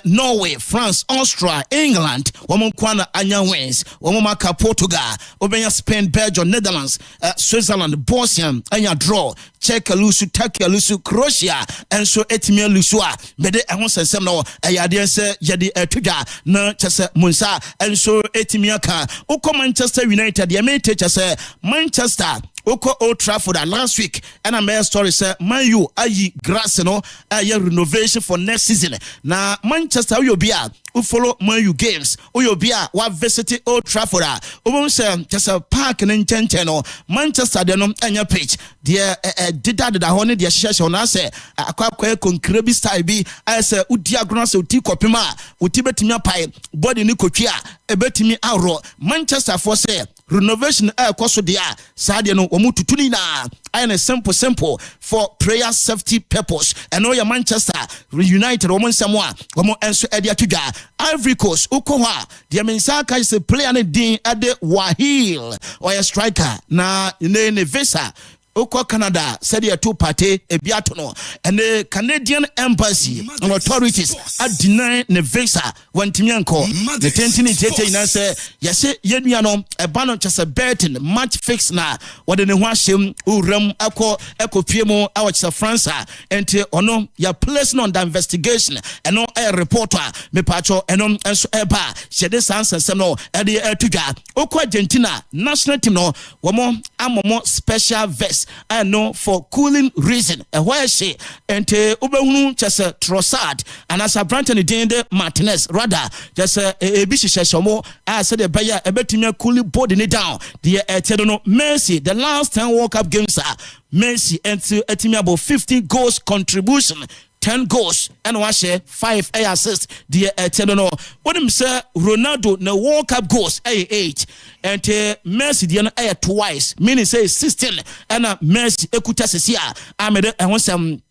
Norway, France, Austria, England, omo kwana anya wins omo maka Portugal, obenya Spain, Belgium, Netherlands, Switzerland, Bosnia anya draw Czech lose, Turkey lose, Croatia and so etimi lose a bede ehon sensem no ayade se yede etuja na chese munsa and so etimi aka uko Manchester United the main teacher say Manchester Oko Old Trafford last week and a main story say Man U ayi grass no ayi renovation for next season. Now Manchester uyobia who follow Man U games uyobia wa visit Old Trafford ubon say just a park in no Manchester de no anya pitch the did that honey the sheshe on say akwa concrete style bi I say udi agona say uti kopima uti betimi apai body ni kotwa ebetimi awro Manchester for say renovation koso dia saade no omu tutuni na I simple for prayer safety purpose and all your Manchester United woman samoa omo enso edia tuga Ivory Coast ukoha dia mensaka is a player ne din ade Wahil or a striker na ne visa Oko Canada said a two-party a biatono and the Canadian embassy and authorities are denying the visa when Timianko the tentin say yes yeniano a banner just a betting match fix na what in the washim uram echo piemo our France and ono ya placing on the investigation and no a reporter me pacho and on and so eba shede sans and no e de tuga Oko Argentina national team no womo amomo special vest I know for cooling reason where she and ubehunu just Trossard and as a Brandon Dende Martinez rather just a bishi shomo I said the buyer a betime cooling body down the no Messi the last 10 World Cup games are Messi and to about 50 goals contribution 10 goals and wash 5 assists the no what him say Ronaldo no World Cup goals 8 and Messi the twice meaning say 16 and Messi ekuta sesia amede ehon sam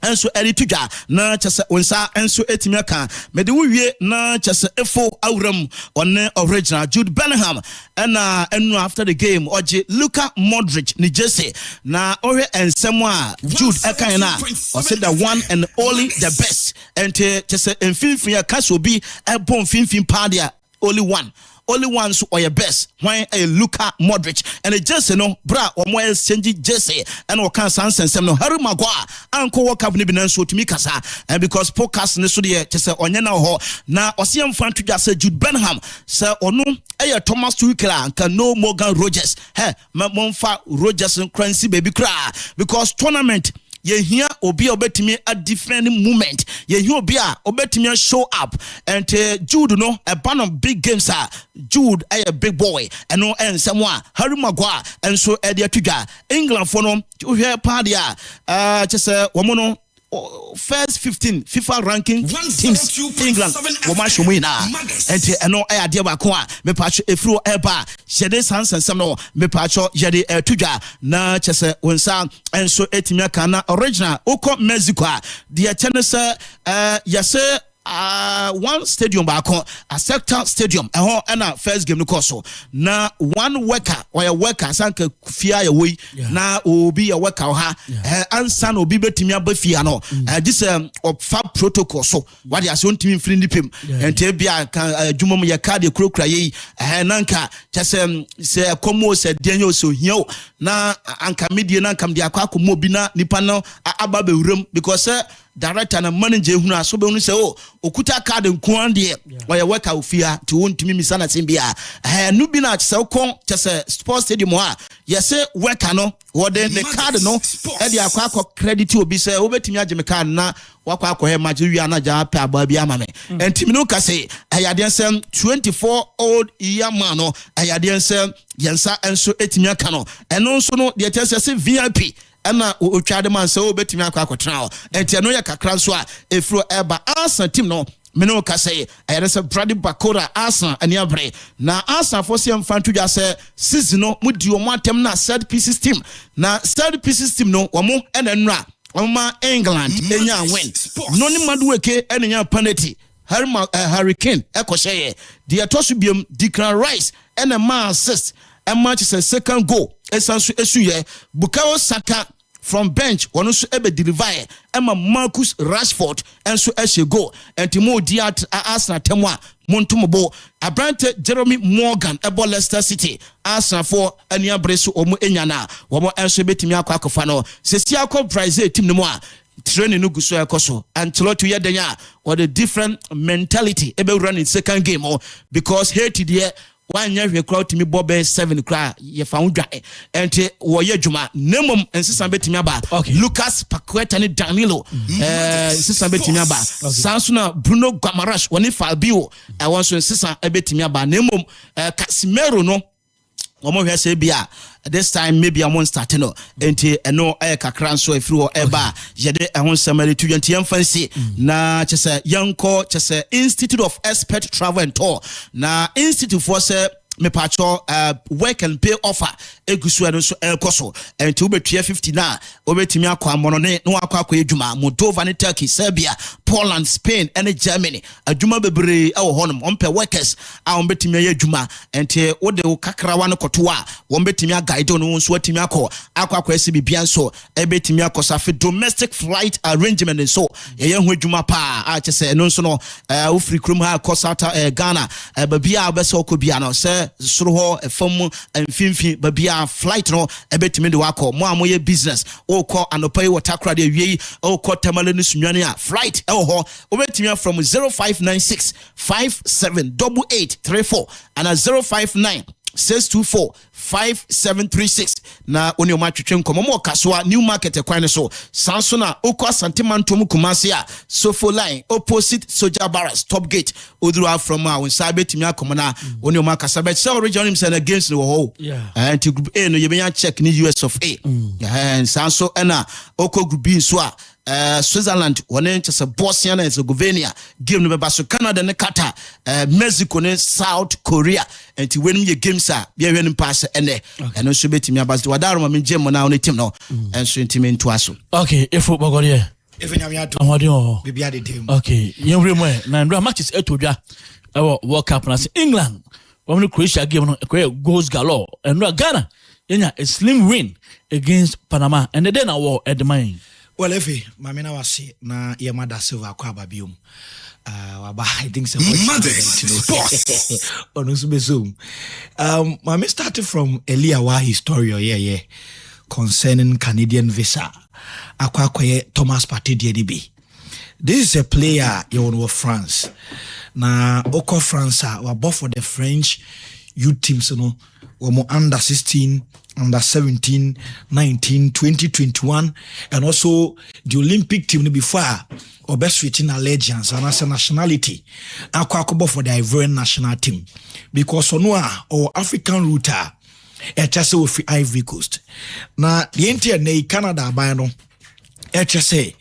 enso erituja na chese onsa enso etimiaka mede wuwie na chese efo awram on original Jude Bellingham and enu after the game oje Luka Modric ni Jesse na ohwe ensem a Jude ekan na o said the one and only the best and chese emfinfin ya kaso bi ebon finfin padia only one so or your best when a Luka Modric and a Jesse no bra or more exchange Jesse and or can sense no Harry Maguire uncle work up nibi so to me kasa and because podcast ne so de chese onye na ho na osiam fan to just Jude Bellingham say onu Thomas Tuchel can no Morgan Rogers monfa Rogers and Crancy baby cry because tournament ye hear obi obetimi a different moment ye hear obi a obetimi show up and Jude no a ban of big games Jude a big boy and no and someone Harry Maguire and so edia tuga England for no you hear party just womono first 15 FIFA ranking teams England womashomina and no idea ba ko me pacho efru eba shede sansan no me pacho yede tuja na chese wonsa enso etimia kana original oko Mexico the tennis yase one stadium back a sector stadium and first game no course na one worker or a worker sanka fia ya way na obi a worker ha ansa na obi betimi abafia no this of fab protocol so what ya so ntimi mfiri ndipem ente bia kan adwumom ya card kurokura yi nanka chese se komo se denyo so hio na anka media na kam dia akwa bi na nipa no aba bewuram because director na manager hunu aso be hunu se okuta card nkuan de oya worker ofia ti wontumi misana timbia nu bi na chese kon chese sports stadium ha yese worker no wode the card no e de akwa credit obi se obetumi ageme card na wakwa akwa match wi ana ja pa aba bi amame entimi no ka se ayade nsem 24 old year man no ayade nsem yensa enso etimi aka no eno nso no de chese VIP ana otwade man se obetumi akwa enti no ya kakra so a efro eba Arsenal team no meno ka say ayerese Brady Bakora Arsenal ani abre na Arsenal for sem fan to just season no mudi o matem na third pieces team no omo enenra oma England enya win no ni maduweke enenya penalty Hurricane ekoseye the atosu biom Declan Rice and a man assist match is a second goal esanso esuye Bukayo Saka from bench one also ebe deliver Emma Marcus Rashford and so as go and Timo Diat Arsenal temwa Montumobo Abrante Jeremy Morgan ebo Leicester City Arsenal for ania bresu omu enyana womo enso betimi akwa no sesi akọ Brazil team no mo a training no guso ekoso Ancelotti yedenya or the different mentality ebe run in second game because here today one year we crowd me Bobe 7 cry ye found dry ente wo ye dwuma nemom ensesa betimi aba Lucas Paqueta ni Danilo ensesa betimi aba Sansuna Bruno Guimaraes woni Fabio won so ensesa betimi aba nemom Casemiro no omo hwe se bia this time maybe I won't start no enti eno kakran so afiri ho eba yede ehon samari 20 fancy na chese yanko chese Institute of Expert Travel and Tour na institute for say me pacho work and pay offer egusu eno so ekoso enti obetua 50 na obetimi akwa mono ne no akwa edwuma Moldova ne Turkey Serbia Poland Spain and Germany adwuma bebre e wo honom ompe workers a ombetimi aye adwuma enti wode wo kakrawa no kotoa wombetimi guide no nso atimi akwa esi bibia nso ebetimi akosafe domestic flight arrangement so ye ho adwuma pa a chese no nso no wo free krom ha kosata Ghana babia obese okobia no se soro ho efam mfimfi babia flight no ebetimi de wako mo amoye business o call anopai watakra de wie o call tamale no sunwane a flight e ho obetimi from 0596 578834 and 059 624-5736 na oni omatwetwe nkomo mo kasoa new market ekwan so sansona okwa santimantom kumase a sofo line opposite Soja Barracks top gate oduru from wonsa betimi akomo na oni omakasa bet so region him say against no ho and to group A no yebenya check ni US of A and sanso na oko group B so a Switzerland one chese Bosnia and Herzegovina game no beba so Canada ne Qatar Mexico ne South Korea and when you games are be when pass ene and so betimi abas wadaro ma me gem na on team no and so intimi into aso okay if football go there if nyame ato amade bibia de dem okay yemre mo na ndra matches etodwa World Cup na England when Croatia game no goals galore and Ghana yenya a slim win against Panama and then a war at the mine. Well, if mama na wase na Yamada Silva kwa babium. I think so. Sports. Mama started from Eliawa history concerning Canadian visa. Akwa Thomas Partey DDB. This is a player you France. Na oko France wa both for the French youth teams no we under 16, under 17, 19, 20, 21 and also the Olympic team before or best switching allegiance and as a nationality akwa for the Ivorian national team because onwa or African router just with Ivory Coast. Na the entire Canada by no say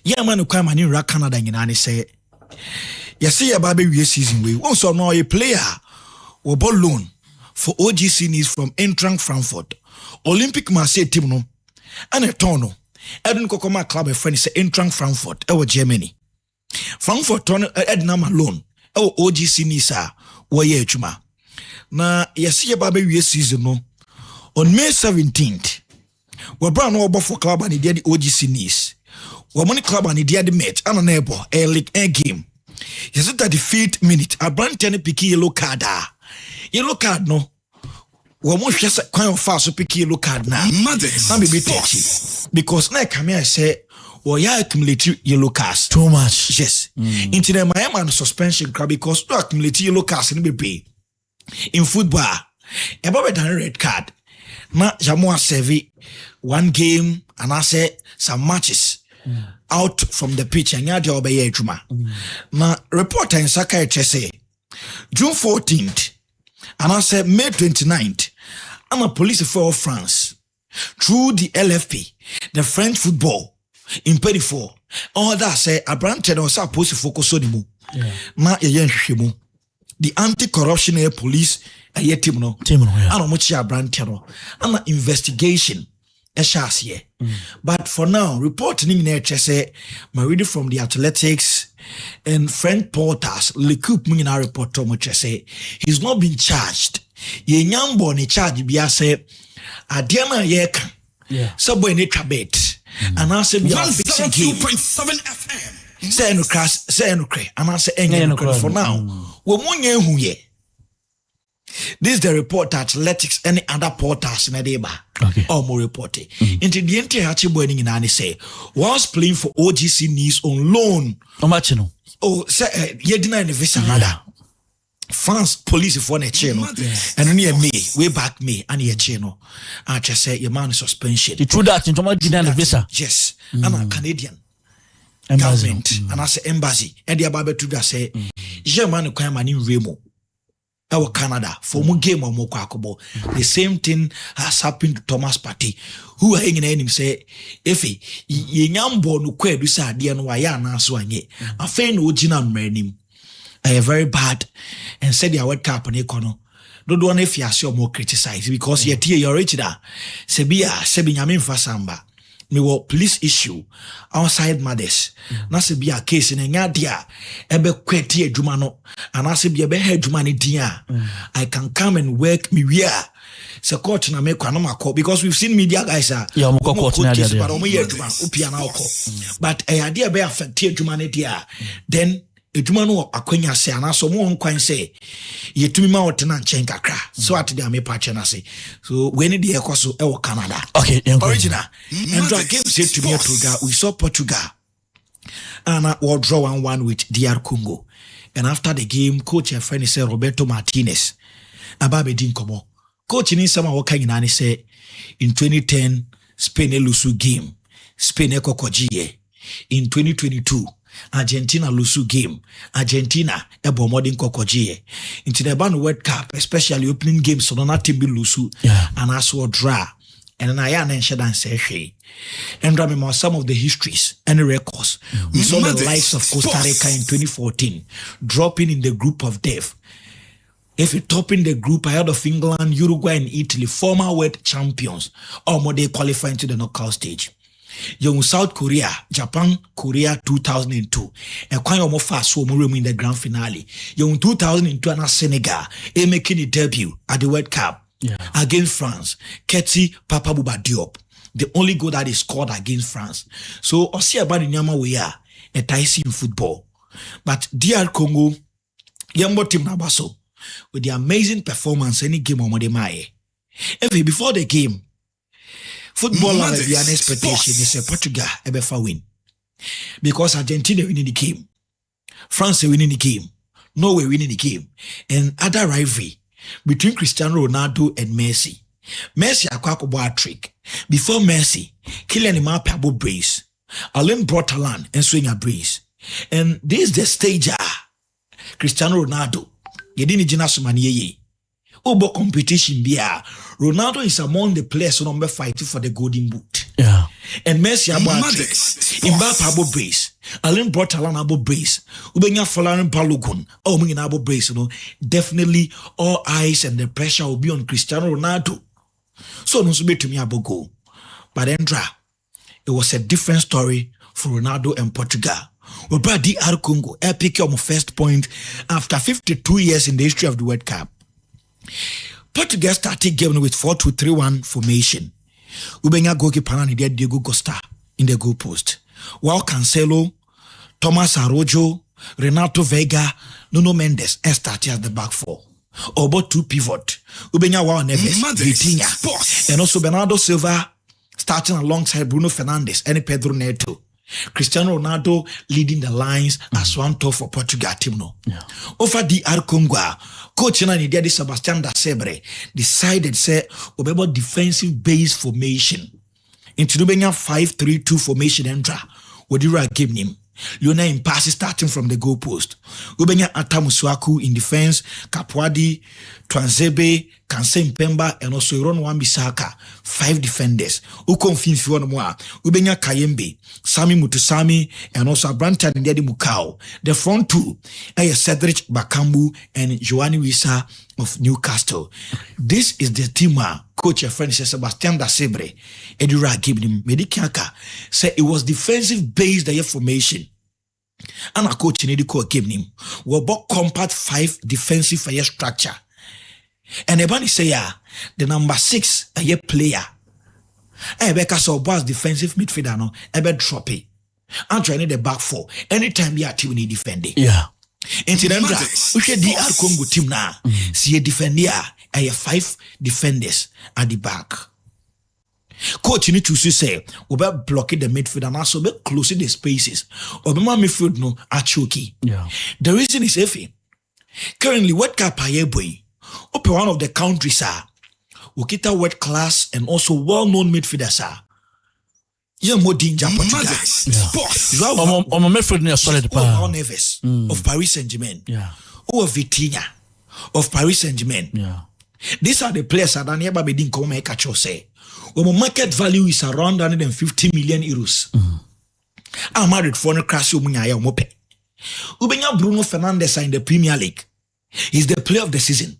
yeah man kwa mani ra Canada nyina say you see a baby season we also know a player or ball loan for OGC needs from Eintracht Frankfurt Olympic Marseille team no and a tono Edun Kokoma club a friend say Eintracht Frankfurt Germany Frankfurt tono Edna loan OGC needs wo ye chuma na you see a baby season no on May 17th we brought no for club and the OGC needs we money club and the match and a neighbor a league a game. You said that the 5th minute, a brand ten pick yellow card. Yellow card no. We must just kind of fast to pick yellow card now. Mothers, I'm a bit touchy because now come here say, "Oh yeah, accumulate yellow cards too much." Yes, into the Miami suspension crowd because no accumulate yellow cards in be in football. About a red card. Na Jamoa serve one game and I say some matches. Out from the pitch and yadi obeye juma. Na reporter in Saka say June 14th and I said May 29th I'm a police for France through the LFP, the French football in 34. All that say a brand ten or supposed to focus on the na ye the anti-corruption police a ye team no yeah. I much a brand ten and an investigation. But for now, reporting in nature say, my reading from the Athletics and French portals, Le Coupe in our report say he's not been charged ye nyambo ne charge bia say adeɛ na yɛka so boy ne trabet and I say be a fixing game 2.7 FM say no crash say no cray and I say no cray for now we munye hu ye. This is the report that Athletics any other portals in Adeba or more reported. Into the entire Hachibo and say was playing for OGC Nice on loan. How much no? Oh, say you didn't visa nada. France police for a channel and near me, way back me, and your channel. I just say your man suspension. The true that in Thomas didn't visa. Yes, I'm a Canadian Embassy. government, and I say embassy. And the Ababe to that say, German crime and in Remo. Our Canada for more game or more quackable. The same thing has happened to Thomas Partey, who hanging in him say, if ye nyambo no kwe do sa dia no waya na so anye. Afen no gina mrenim. Very bad and said the World Cup on econo. Don't want if you are more criticized because you're your original. Sebia Sebinyam Fasamba. Me will police issue outside mothers. Na se be a case in a dia ebe kweti adwuma and I say be ebe adwuma ne dia. I can come and work me where se court na me kwa no makọ because we've seen media guys are court na dia but omo ye adwuma opia na okọ but idea be affect adwuma ne dia then edwuma no akwanya se anaso mo nkwan se yetumi ma wotena nchen kakra so at the me patch na say so when the ekoso e wo Canada okay original and the game said to me we saw Portugal and we'll draw 1-1 with DR Congo and after the game coach and friend said Roberto Martinez ababe din komo coach ni sama wo kan nyina say in 2010 Spain lose game Spain ekokojiye in 2022 Argentina lose game. Argentina ebo modern kokojiye. Into the ban World Cup, especially opening games, so not team be lose and also draw. And then I answered and say hey. And remember some of the histories and records. We saw the likes of Costa Rica in 2014 dropping in the group of death. If you top in the group ahead of England, Uruguay, and Italy, former world champions, or more they qualify into the knockout stage. Young South Korea, Japan, Korea 2002. And quite almost fast so more in the grand finale. Young 2002 and Senegal, making a debut at the World Cup against France. Keti Papa Bouba Diop. The only goal that is scored against France. So Osi about in Yama we are a Taisi in football. But DR Congo, Yambo Team Nabaso, with the amazing performance any game on Modemae. Every before the game, football has an expectation is a Portugal ever win. Because Argentina winning the game, France winning the game, Norway winning the game, and other rivalry between Cristiano Ronaldo and Messi. Messi akwakobo a trick. Before Messi, Kylian Mbappe abo brace. Alain Brotalan and swing a brace. And this is the stage Cristiano Ronaldo. Yedini jina sumaniye. Obo competition bia. Ronaldo is among the players who number fighting for the golden boot. Yeah. And Messi abo Mbappe abo brace. Alain Brotalan abo brace. Ubenya Folarin Balogun. Oh, mingina abo brace. Definitely all eyes and the pressure will be on Cristiano Ronaldo. So no to me abo go. But Endra, it was a different story for Ronaldo and Portugal. We brought DR Congo epic on first point after 52 years in the history of the World Cup. Portugal started game with 4-2-3-1 formation. Ubenya goalkeeper and Diego Costa in the goal post. While Cancelo, Thomas Araujo, Renato Vega, Nuno Mendes started at the back four. About two pivot. Ubenya Wow Neves, Vitinha, and also Bernardo Silva starting alongside Bruno Fernandes and Pedro Neto. Cristiano Ronaldo leading the lines as one top for Portugal team no. Over DR Congo, coach na Nidia Sebastian da Sebre decided say obebo defensive base formation. Into Ubenya 5-3-2 formation entra. Wodira game him. Leona in passes starting from the goal post. Ubenya Atamusuaku in defense, Kapwadi, Twanzebe, Kanse Mpemba, and also Iron Wan-Bissaka. 5 defenders. Ukonfinfi one more. Ubenya Kayembe, Sami Mutusami, and also Brantan Ndedi Mukau. The front two, Cedric Bakambu and Joani Wissa of Newcastle. This is the team coach and friend Sebastian da Sebre, Edura gave him Medikiaka, said it was defensive based the formation. And a coach in Ediko gave him. We bought compact 5 defensive fire structure. And Ebani say the number 6 a year player. Because so boss defensive midfielder no ebe drop it. I'm trying the back 4. Anytime you are team need defending. Yeah. Incidentally, we should DR Congo team now. See a defender, I have 5 defenders at the back. Coach, you need to say, we better block the midfield and also be closing the spaces. Or my midfield no are choky. Yeah. The reason is if currently what Kapaye boy, open one of the countries Ukita world class and also well-known midfielders you're more danger Portugal. You have on my midfield near solid Raul Neves of Paris Saint-Germain. Yeah. Or Vitinha of Paris Saint-Germain. Yeah. These are the players that never been come make a say. When market value is around 150 million euros. I'm married for no crash umunya mope. Ubenya Bruno Fernandes in the Premier League. He's the player of the season.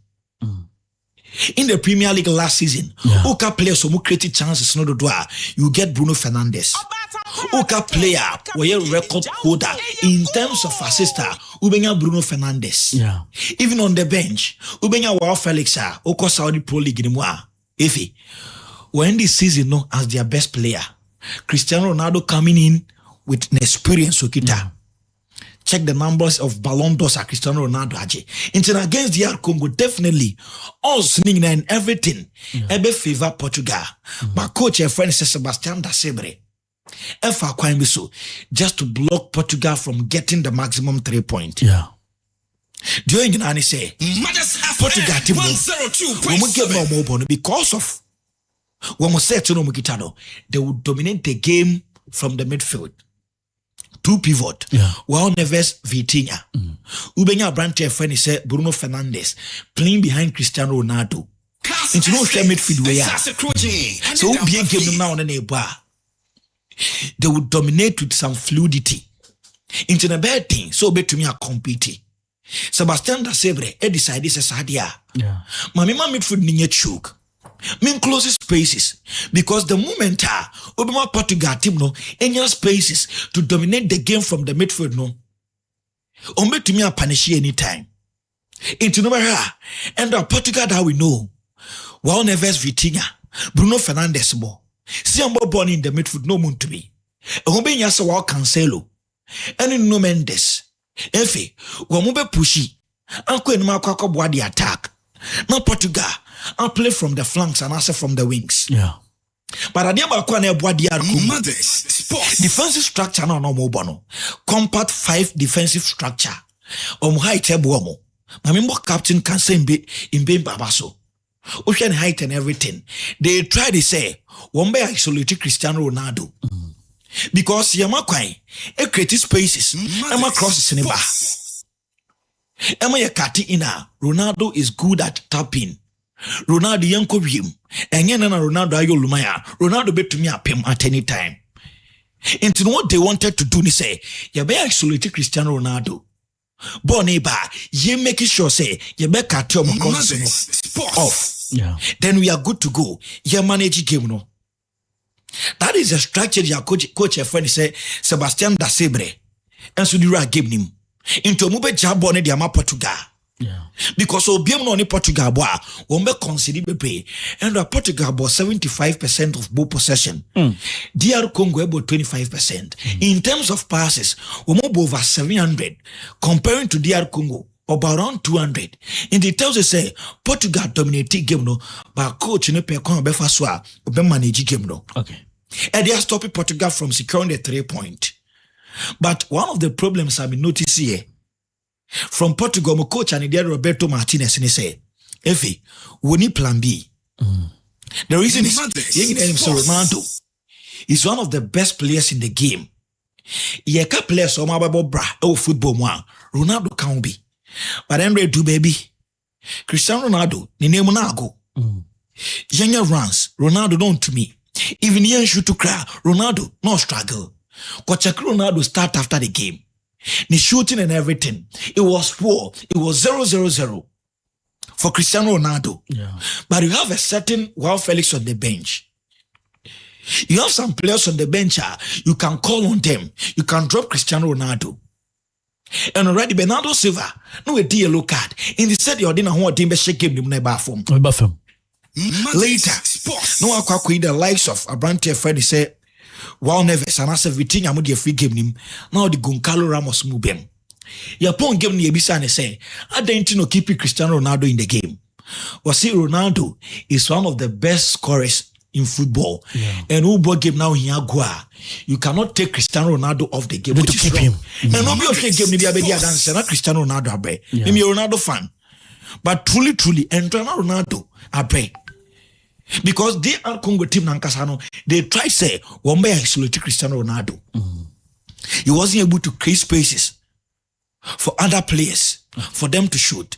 In the Premier League last season, Oka players who created chances no do you get Bruno Fernandes. Oka player were record holder in terms of assister, Ubenya Bruno Fernandes. Yeah. Even on the bench, Ubenya Wow Felix Oko Saudi Pro League in Moa. Ifi. When this season no as their best player, Cristiano Ronaldo coming in with an experience Okita. Check the numbers of Ballon d'Ors at Cristiano Ronaldo aje. Instead against DR Congo, definitely all swinging and everything. Ebe favor Portugal. But coach and friend Sebastian da Sebre. Efa Kwambiso just to block Portugal from getting the maximum 3 points. Yeah. During the say Portugal team we get no more because of when we say to no Mukitano, they will dominate the game from the midfield. 2 pivot. Yeah. Well, Neves, Vitinha. Ubenya Brante friend say Bruno Fernandes playing behind Cristiano Ronaldo. Into no share midfield way. So be a game now on a bar. They would dominate with some fluidity. Into the bad thing, so bet to me a compete. Sebastian da Sebre, decided this is Sadia. Yeah. Mamma midfield ninye choke. Mean closes spaces because the moment Obama Portugal team no any spaces to dominate the game from the midfield no. Ombe to me a punish anytime. Into no and Portugal that we know. Wow Neves Vitinha, Bruno Fernandes mo. Siambo born in the midfield no moon to me. Ombe nyasa wow Cancelo. And no Mendes. Efe, wamube pushy. Uncle and Marco board the attack. Now Portugal, I'll play from the flanks and also from the wings. Yeah. But I never defensive structure no bono. Compact 5 defensive structure. Height ebuomo. Mamimbo captain can say in Babaso. Ocean height and everything. They try to say one by isolate Cristiano Ronaldo. Because Yamakwai, a creative spaces, Emma crosses in a bar. Emma Yakati ina, Ronaldo is good at tapping. Ronaldo yanko him. And yen na Ronaldo ayo lumaya. Ronaldo bet to me up him at any time. Into what they wanted to do, they say, you better isolate Cristiano Ronaldo. Boneba, ye making sure say, you better cut your off. Yeah. Then we are good to go. You manage game no. That is a structure your coach a friend say Sebastian da Sebre. And so you are giving him. Into mube jabone di ama Portugal. Yeah. Because Obiam no ni Portugal boy won't consider be and Portugal bought 75% of ball possession. DR Congo about 25%. In terms of passes, we move over 700 comparing to DR Congo about around 200. In the tells us say Portugal dominated game no, but coach ne pe kon be faswa be manage game no. Okay. And they are stopping Portugal from securing the 3 point. But one of the problems I've been noticing here from Portugal, my coach and Roberto Martinez and he say, Effie, we need plan B. The reason is Ronaldo is one of the best players in the game. He a couple players on my bra football one. Ronaldo can't be. But then do baby. Cristiano Ronaldo, ni name go. Younger runs, Ronaldo don't to me. Even young shoot to cry, Ronaldo no struggle. Kocha Ronaldo start after the game. The shooting and everything. It was poor. It was 0-0-0 for Cristiano Ronaldo. Yeah. But you have a certain Joao Felix on the bench. You have some players on the bench. You can call on them. You can drop Cristiano Ronaldo. And already Bernardo Silva, no a yellow card. In the set, your dinner won't be shake him in the bathroom. Later, no aqua the likes of Abrante Freddy said, "Wow, Neves and I said, Vitinha Mudi free game him. Now the Goncalo Ramos move him. Your point gave me a bisa and say, I didn't know keeping Cristiano Ronaldo in the game. Well, see, Ronaldo is one of the best scorers in football. Yeah. And who bought game now in Agua? You cannot take Cristiano Ronaldo off the game. To keep him. And nobody of the game, maybe dance, not Cristiano Ronaldo. I'm a Ronaldo fan. But truly, and Ronaldo, I pray. Because they are Congo team Nankasano, they try to say, one may isolate Cristiano Ronaldo. He wasn't able to create spaces for other players, for them to shoot.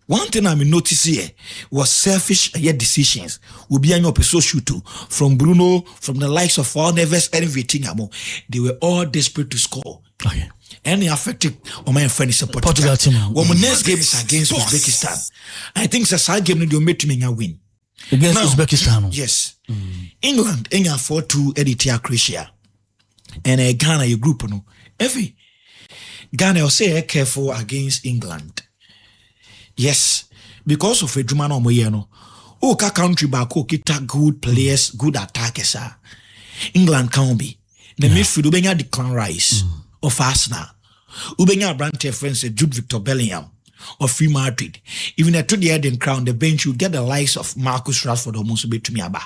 One thing I noticed here was selfish decisions. Will be an episode shoot from Bruno, from the likes of all Neves and Vitinha. They were all desperate to score. Okay. Any affected on my friend is a Portugal team. Well, my next game is against Uzbekistan. I think it's a side game they'll make me win. Against Uzbekistan? Yes. England, 4-2 editia Croatia. And Ghana, your group, no. Every Ghana will say careful against England. Yes. Because of a Jumano Moyeno. Oh, country back, kita good players, good attackers. England can't be. The midfield, Ubenya Declan Rice of Arsenal. Ubenya Brante friends, Jude Victor Bellingham of Real Madrid. Even at the head and crown, the bench, you get the likes of Marcus Rashford or Musubi Tumiaba.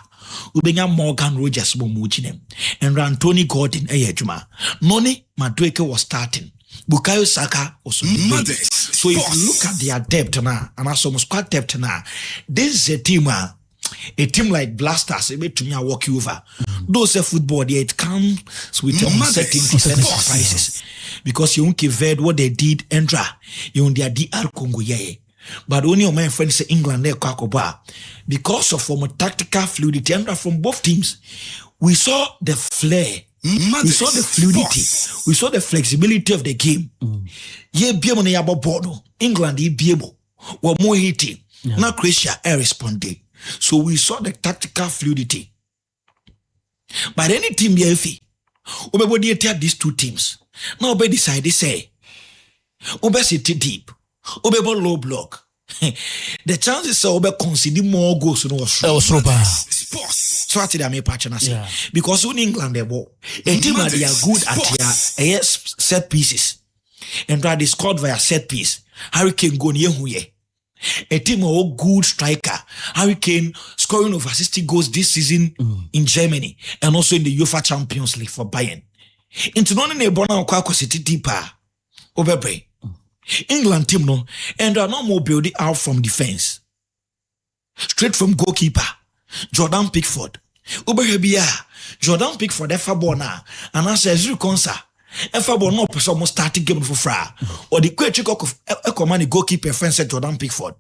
Ubenya Morgan Rogers Momuchinem. And Anthony Gordon Juma. Noni Madueke was starting. Bukayo Saka also. So if you look at their depth now, and also squad depth now, this is a team like Blasters, it to me walk you over. Those football, it comes with certain surprises. Because you won't give what they did, Endra, you won't DR Congo, but only your my friends say England there, Kakoba. Because of from a tactical fluidity, Endra from both teams, we saw the flair. We saw the fluidity. We saw the flexibility of the game. Ye biemo na yabo bodo. England ye biemo. Wa mo hiti. Now Croatia responded. So we saw the tactical fluidity. But any team ye fi. Obebodi take these two teams. Now obe decide say. Obe sit deep. Obebo low block. The chances are obe consider more goals no so what did I make partner say? Because in England they were a team they are good at their set pieces. And they scored via set piece. Harry Kane go near a team of good striker. Harry Kane scoring over 60 goals this season in Germany and also in the UEFA Champions League for Bayern. Into none a bona kwako city deeper. Obebre. England team no and they are not more building out from defense. Straight from goalkeeper. Jordan Pickford. Ubehebia. Jordan Pickford efa bona. And I say Zuru Konsa. Efa bona person almost starting game for fra. Or the quick check of a command goalkeeper friend said Jordan Pickford.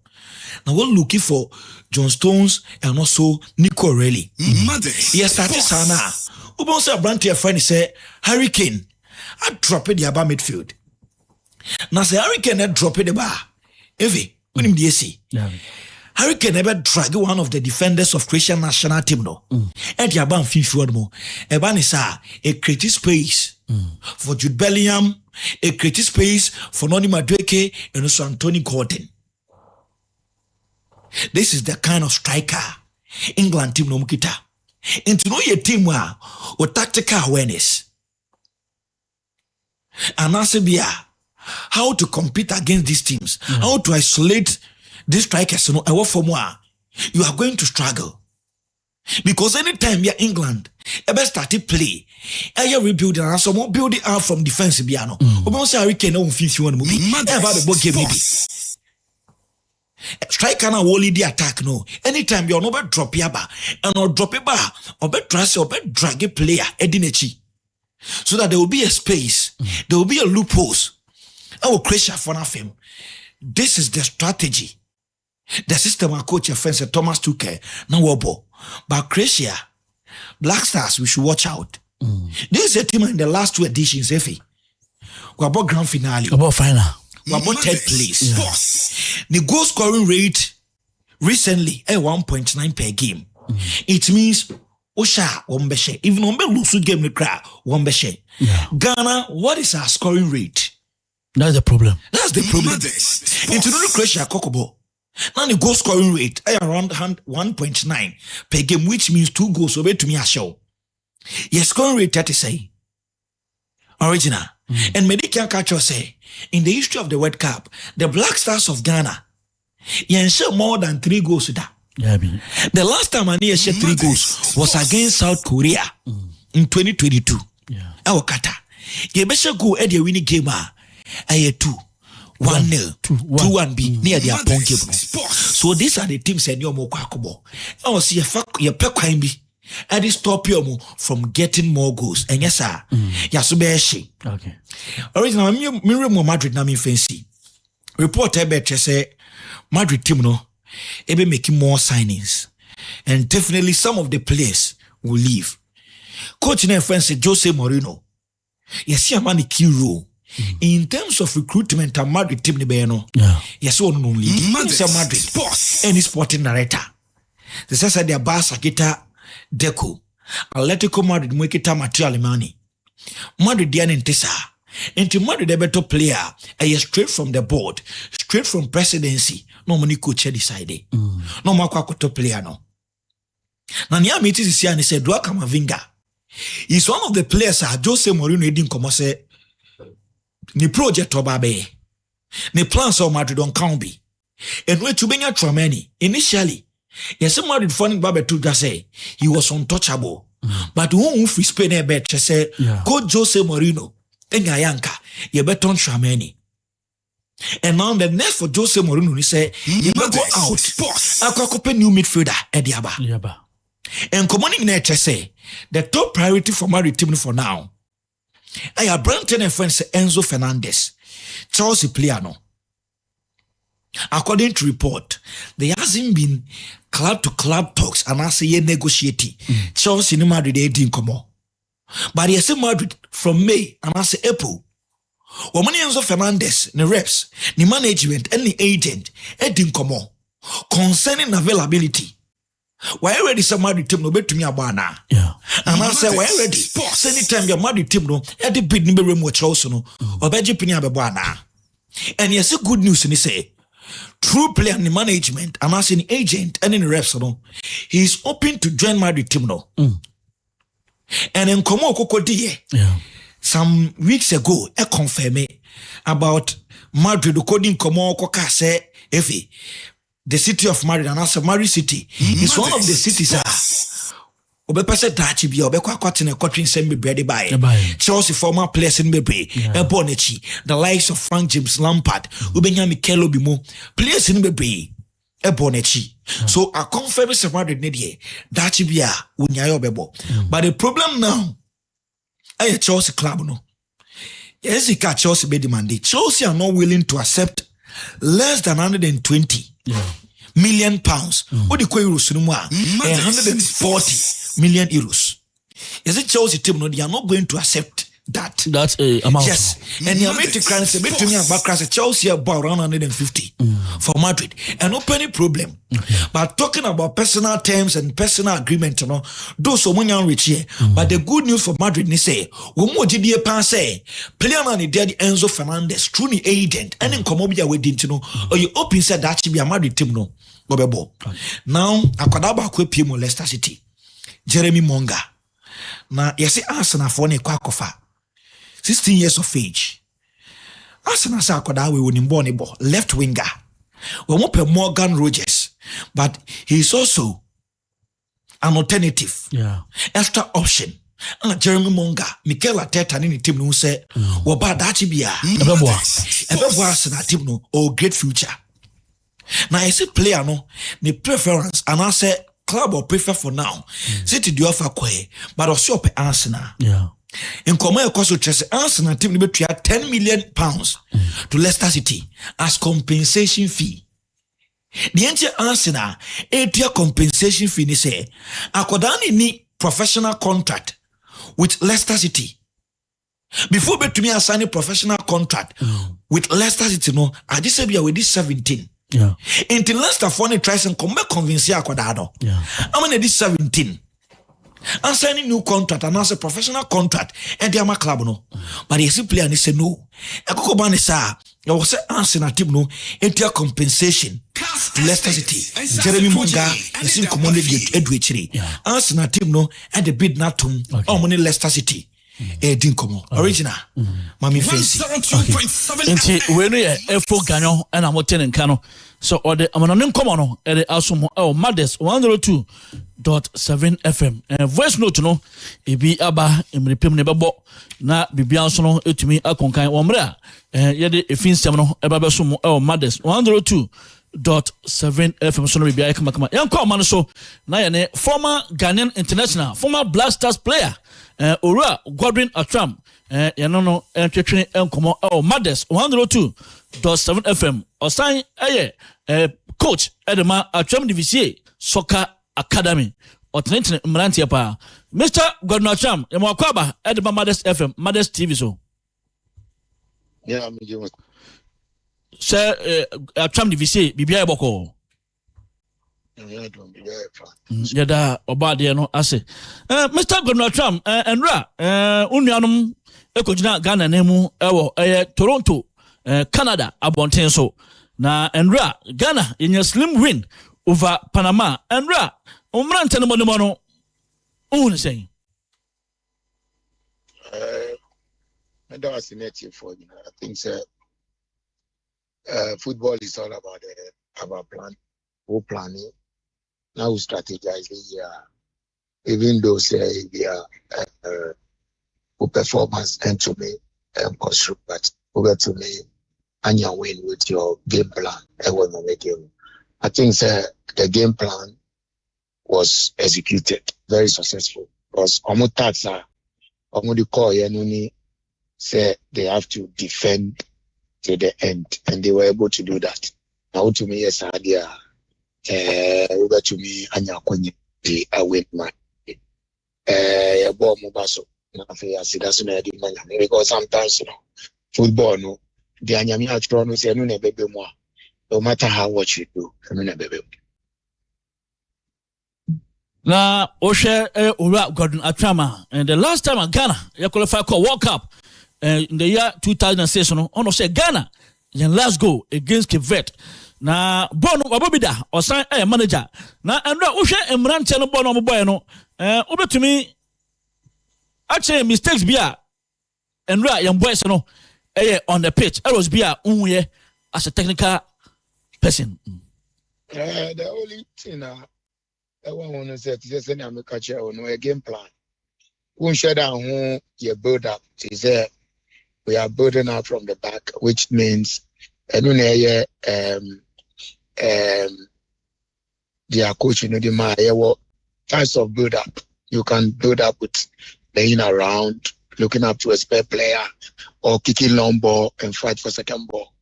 Now we're looking for John Stones and also Nico Reilly. Yes, started sana. Ubonsa Branty friend say Harry Kane. I drop it the bar midfield. Now say Harry Kane I drop it the bar. Evie, when him DC. Harry Kane never drag one of the defenders of Croatian national team no. And the aban FIFA mo. Eban is a creative space for Jude Bellingham, a creative space for Noni Madueke and also Anthony Gordon. This is the kind of striker England team no mukita. And to know your team with tactical awareness. And also be how to compete against these teams, how to isolate these strikers, I work for more. You are going to struggle. Because anytime you're England, ever started play, you're rebuilding and some more building out from defense. Biano. Say Harry Kane on 51 movie. About the ball game maybe. Striker na wholly the attack no. Anytime you're not drop yaba and or drop a bar or bet trust or bet drag a player edinechi. So that there will be a space, there will be a loopholes. I will create for nothing. This is the strategy. The system our coach your friend Thomas Tuchel now wobo. But Croatia, Black Stars, we should watch out. This is a team in the last two editions, Effie. We about grand finale. About final. We about third place. The goal scoring rate recently at 1.9 per game. It means Osha Wombeshe. Even on lose game the cry Wombeshe. Ghana, what is our scoring rate? That's the problem. That's the problem. Into the Croatia Kokobo. Now the goal scoring rate around 1.9 per game, which means 2 goals over to me a show. Yes, scoring rate 30 say. Original. And Medican Catcher say, in the history of the World Cup, the Black Stars of Ghana ensure more than 3 goals to that. Yeah, the last time I shared 3 goals was against South Korea in 2022. Yeah. Our Qatar. You better go at the winning game. I 2-1-0, 2-1 be near the upon game. So these are the teams and your more quackable. Oh, see your pequine be. And it stop you from getting more goals. And yes, sir. Yasubeshi. Okay. Original Miriam Madrid na me fancy. Report better say Madrid team no ebe making more signings. And definitely some of the players will leave. Coach and friend say Jose Mourinho. Yes, a man key role. In terms of recruitment and Madrid team no. Yeah. Yes, one only. Madrid sports. Any sporting director. The says that their bar Sakita Deco. Atletico Madrid mwekita material money. Madrid diane ntesa. Into Madrid a better player. Straight from the board. Straight from presidency. No money coach decide. No makwa koto player no. Na niya miti sisi ani se Dua Kamavinga. He's one of the players Jose Mourinho edin komo se ni project obabe. Ni plans of Madrid on count be. And when to bring out Tramani, initially, yes, Madrid funding Babe to just say he was untouchable. But who free Spain a bet say Coach Jose Mourinho, Engayanka, you bet on Tramani. And now the next for Jose Mourinho, he say he will go out. Akwakope new midfielder Ediaba. Yaba. And commanding nature say the top priority for Madrid team for now. I have Branton and friends Enzo Fernandez, Chelsea player no. According to report, there hasn't been club to club talks and I say negotiating. Chelsea and Madrid they didn't come on. But yes, Madrid from May and I say April. When Enzo Fernandez, the reps, the management, and the agent, didn't come on. Concerning availability. Why ready some Madrid team no bet to me abana? Yeah. And I say why ready? Anytime your Madrid team no, the bid number more Chelsea no, or beji pinya bebana. And yes, good news and he say, true player in the management, and as an agent and in the reps no, he is open to join Madrid team no. And in Komo Koko die, some weeks ago, I confirmed about Madrid according Komo Koka say, Efi. The city of Madrid and also Madrid City is one of the cities. Obepese dachi bia obekwa kwatene kotrin sembe brede by Chelsea former players in Bebre Ebonechi, the likes of Frank James Lampard, Ubenya Mikel Obimo, players in Bebre Ebonechi. So I confirm se Madrid ne dachi bia unyayo bebo. But the problem now, I Chelsea club no. Yes, it catch Chelsea be demanded. Chelsea are not willing to accept less than 120 million pounds. What the euros no more? 140 million euros. Is it Chelsea team no? They are not going to accept that. That's a amount. Yes, and the American currency bet to me about Chelsea about around 150 for Madrid. And no penny problem. But talking about personal terms and personal agreement, you know, those who money rich here. But the good news for Madrid, they say, we more GDP pan say, player man the Enzo Fernandez, truly agent, and in Comobia wedding, you know, or you open said that should be a Madrid team, no, Bobebo. Now, Akwadaba Kwepimo Leicester City, Jeremy Monga. Now, yes, Arsenal for ne kwakofa. 16 years of age. Arsenal sa Akwadaba we win born left winger. We want Morgan Rogers, but he is also an alternative, extra option. And Jeremy Monga, Mikel Arteta, and any team who say, "What about that? Bia, Arsenal team no, or great future." Now I say player no, the preference, and I say club or prefer for now. City do offer kwe, but also pe Arsenal. Yeah. In common cost of Chelsea, Arsenal team need to have 10 million pounds to Leicester City as compensation fee. The entire Arsenal, a compensation fee, they say, Akodani need professional contract with Leicester City. Before bet to me assign a professional contract with Leicester City, no, I just said with this 17. Yeah. Until Leicester phone tries and come back convince Akodano. Yeah. I'm on this 17. and signing new contract and as a professional contract and they are my club no. But he simply and he said no. I go ban is I was answering a team no into compensation to Leicester City. Jeremy Monga and Sim Commodity Edwitchery. Answering a team no and the bid not to money Leicester City. Dinkomo original Mami Fancy. Inti we no Efo Ganyo and Amoten and Kano. So or the Amanon Comono at the Asumo Mothers 102.7 FM. Voice note no ebi aba emrepem ne bebo na bibia so no etumi akonkan omra yede efinsem no eba beso mo Mothers 102.7 FM so no bibia kama yanko man so na ye ne former Ghanaian international former Black Stars player Ora Godwin Atram yano no twetwe enkomo Mothers 102.7 FM osan coach Edema Atram Divisie Soccer Academy Otnent Mrantia pa Mr. Godwin Atram yamo akwaba Edema Mothers FM Mothers TV so yeah me je sir Atram Divisie bibia eboko yada obade no ase Mr. Godwin Atram enra unuanom ekojina Ghana nemu ewo Toronto Canada abonten so na enra Ghana in slim win over Panama enra umrante no no un say I don't see native for you. I think football is all about planning. Now we strategize even though say performance and to me construct, but over to me and you win with your game plan. I think the game plan was executed very successful because Omotatsa Omodiko say they have to defend to the end, and they were able to do that. Now to me, yes, idea over to me Anya Kwenye the win man. Mubaso. Because sometimes football no the anyami atro no say no na bebe mu a no matter how what you do no na bebe na ohwe Ora Godwin Atram and the last time Ghana you qualify for World Cup in the year 2006 no ono say Ghana yen last go against Cape Verde na bono wabobida osan manager na enra ohwe emrante no bono boy no obetumi actually mistakes bia enra yen boys no on the pitch eros bia unye as a technical person. The only thing I want to say is just any American or no game plan. We share down who you build up. Is we are building up from the back, which means their coach the types of build up. You can build up with playing around, looking up to a spare player, or kicking long ball and fight for second ball.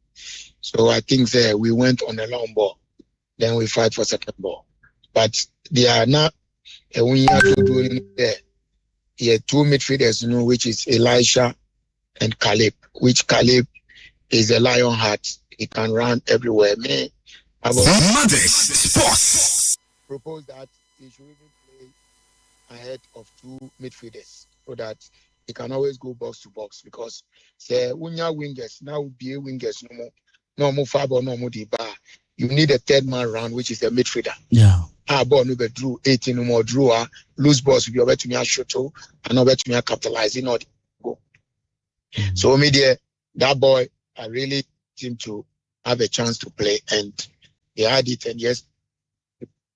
So I think we went on a long ball, then we fight for second ball. But they are not when you have to do there. Yeah, two midfielders, which is Elisha and Caleb, which Caleb is a lion heart. He can run everywhere. Me, I was propose that he should even play ahead of two midfielders so that he can always go box to box, because say when you wingers now be wingers no more fiber, no more bar. You need a third man round, which is a midfielder. Yeah. Ball no be drew 18 no more drew lose balls will be over to me a shot and over to me a capitalizing or go. So media that boy I really seem to have a chance to play, and he had it, and yes,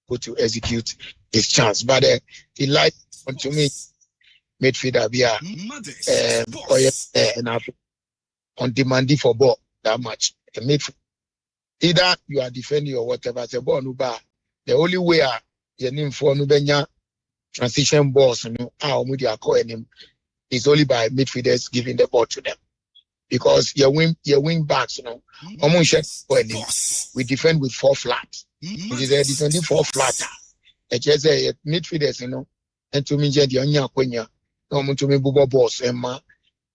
put to execute his chance. But he liked to me midfielder be on demanding for ball that much. A midfielder, either you are defending or whatever. Say ball no bar. The only way you need for no transition balls is only by midfielders giving the ball to them, because your wing backs we defend with 4 flat. It is a defending 4 flat. It's just a midfielders and to me the onya kwenya no to me bubo balls and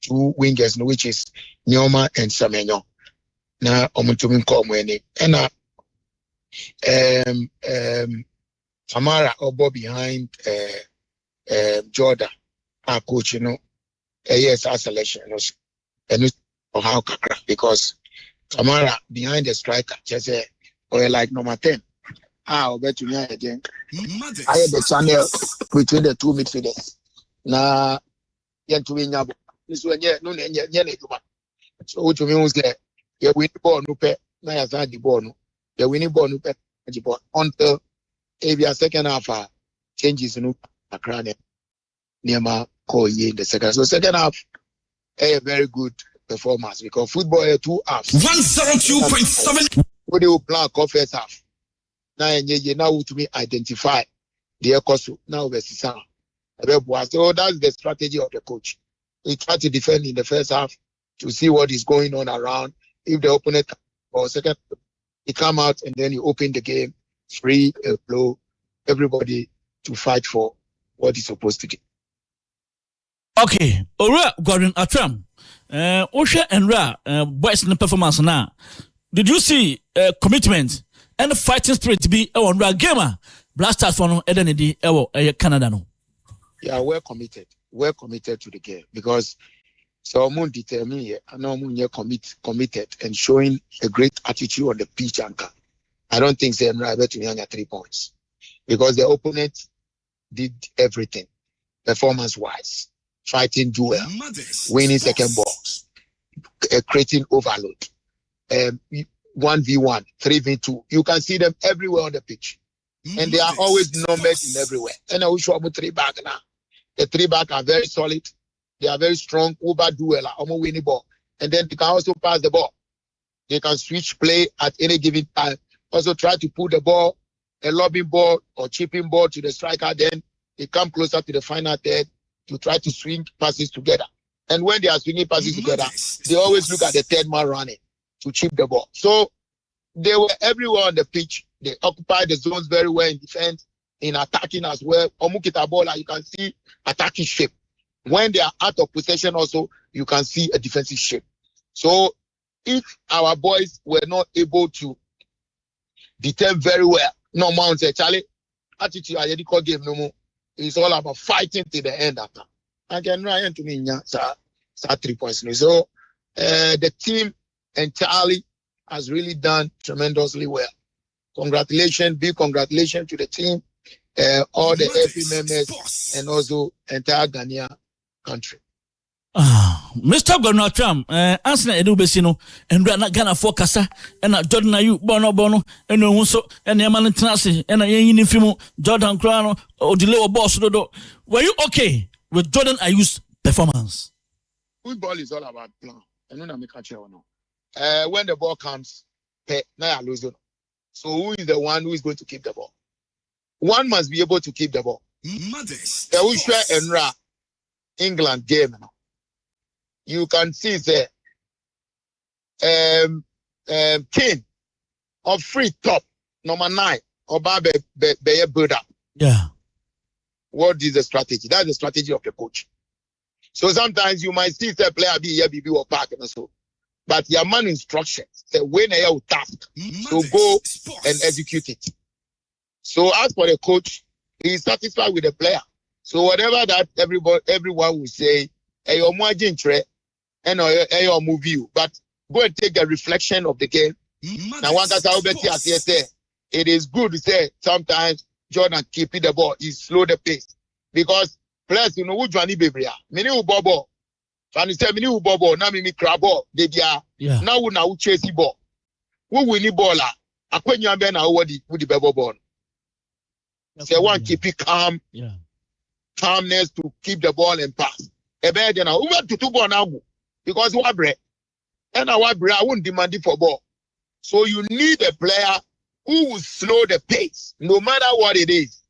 2 wingers which is Nyoma and Samenyo. Na omuntumi nkomwe and Tamara Obo behind Jordan, our coach, yes, our selection, and how kakra because Kamara behind the striker, just or like number 10. I'll bet you again. I had the channel between the two midfielders. Na to win yabo. This one no so which means that you win the ball no pay. Na ya the ball no. You win the ball no pay. Until maybe second half changes no akra Nema call ye in the second. So second half a very good performance because football 2 halves. 102.7. What do you plan first half? Now to me identify the cost now versus so that's the strategy of the coach. He try to defend in the first half to see what is going on around. If the opponent or second, he come out and then you open the game free flow, everybody to fight for what he's supposed to do. Okay, Ora Gordon Atram, Osha and Ra, boys in the performance now. Did you see commitment and fighting spirit to be on Ra gamer? Blasters for no Edenity, Canada. No. Yeah, we're committed to the game because so Moon determined, I know Moon committed and showing a great attitude on the pitch anchor. I don't think they're able to win 3 points because the opponent did everything performance-wise. Fighting duel, winning second balls, creating overload, 1v1, 3v2. You can see them everywhere on the pitch. And they are always numbered in everywhere. And I will show you 3 back now. The 3 back are very solid. They are very strong. Over duel, almost winning ball. And then they can also pass the ball. They can switch play at any given time. Also try to put the ball, a lobbing ball or chipping ball to the striker. Then they come closer to the final third to try to swing passes together. And when they are swinging passes together, they always look at the third man running to chip the ball. So they were everywhere on the pitch. They occupied the zones very well in defense, in attacking as well. Omukita Bola, you can see attacking shape. When they are out of possession also, you can see a defensive shape. So if our boys were not able to determine very well, no Mount Charlie, attitude I call game no more. It's all about fighting to the end after. I can run to me 3 points. So the team entirely has really done tremendously well. Congratulations, big congratulations to the team, all the FP members, and also entire Ghanaian country. Mr. Gordon Trump, answer Edu Besino, and Ghana for Casa, and Jordan Ayu, Bono, and also, and Yaman Tanasi, and a Yinifimo, Jordan Crono, or the lower boss. Were you okay with Jordan Ayu's performance? Football is all about plan. And when I make a chair or no. When the ball comes, now I lose. So who is the one who is going to keep the ball? One must be able to keep the ball. The and Ra England game. You can see the King of free top number 9 Obabe be build up. Yeah. What is the strategy? That's the strategy of the coach. So sometimes you might see the player be here, BB or park and so. But your man instructions, the winner will task. So go and execute it. So as for the coach, he is satisfied with the player. So whatever that everyone will say, hey, your margin trade and your movie, but go and take the reflection of the game. Now one guy's it is good to say sometimes Jordan keeping the ball, he slow the pace. Because players, you know, who Johnny Bebria, many who bobo. And he said, many who bobo, now me crab ball, they are now we now chase the ball. Who win the ball? I quit you and now what the bebo ball. Say one keep it calm, calmness to keep the ball and pass. A bad now, who went to 2 ball now? Because what bread? And our bread, I won't demand it for ball. So you need a player who will slow the pace, no matter what it is.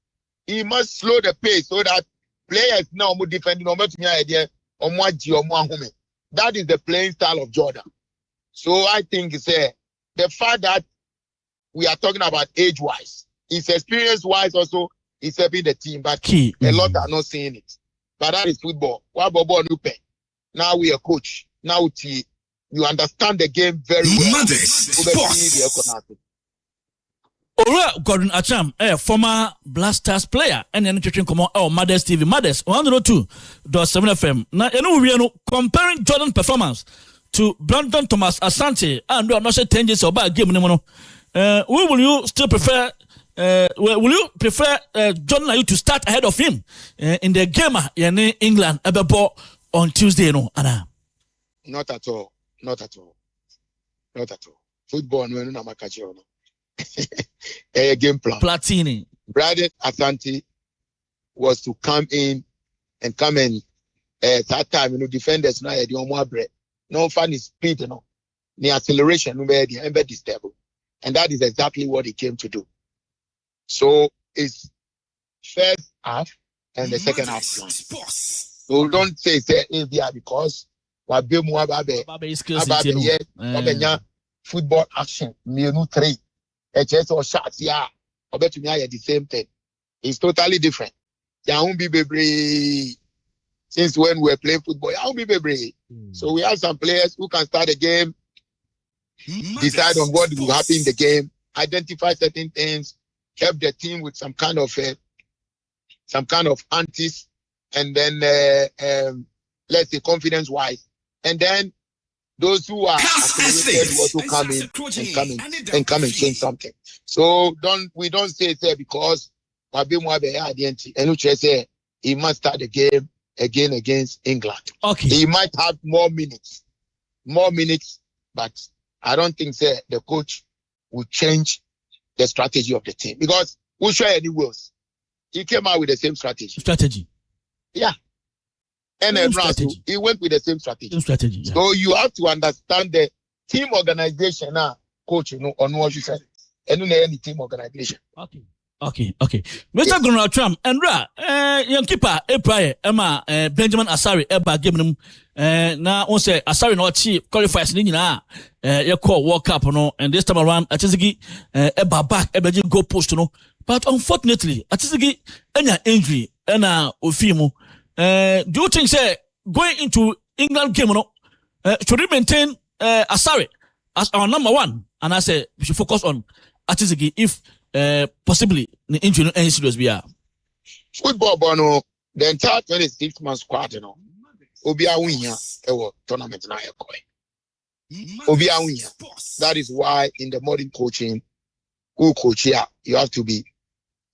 He must slow the pace so that players now more defending no matter my idea or more home. That is the playing style of Jordan. So I think it's the fact that we are talking about age-wise, his experience-wise also, he's helping the team, but a lot are not seeing it. But that is football. Now we are coach. Now you understand the game very well. Ora Gordon Acham, former Blasters player, and then twetwing come on Mothers TV. Mothers 102.7 FM. Now you know we are comparing Jordan performance to Brandon Thomas Asante and we are not 10 years about game no. Will you still prefer will you prefer Jordan Ayew to start ahead of him in the game in England on Tuesday no Anna? Not at all. Not at all. Not at all. Football no na makachi ono. A game plan. Platini. Brandon Asante was to come in and that time defenders now the omo bread. No funny speed the acceleration no be the embed disturb. And that is exactly what he came to do. So it's first half and the second half plan. So don't say India because football action, me 3. HS or shots, yeah. I bet me the same thing. It's totally different. Yeah, won't be baby. Since when we were playing football, I won't be baby. So we have some players who can start a game, decide on what will happen in the game, identify certain things, help the team with some kind of antis, and then let's say confidence-wise, and then those who are acclimated also come and change something. So we don't say because he must start the game again against England. Okay. He might have more minutes, but I don't think the coach will change the strategy of the team because we'll show any wills. He came out with the same strategy. Yeah. And he went with the same strategy. Yeah. So you have to understand the team organization now, coach, on what you said. And any team organization. Okay. Mr. Gordon Trump, and young keeper, Emma, Benjamin Asari, Eba Gibnum, now on say Asari no chief qualifies Nina, your call World Cup, and this time around, Atisigi, Eba back, Eba go post, but unfortunately, Atisigi, any injury, and Ofimu. Do you think, going into England game, should we maintain Asari as our number one? And I say we should focus on Atisigi if possibly the injury any serious we are. Football, Bono, the entire 26-man squad, Obia winner, tournament now. Obia winner. That is why in the modern coaching, who coach here, you have to be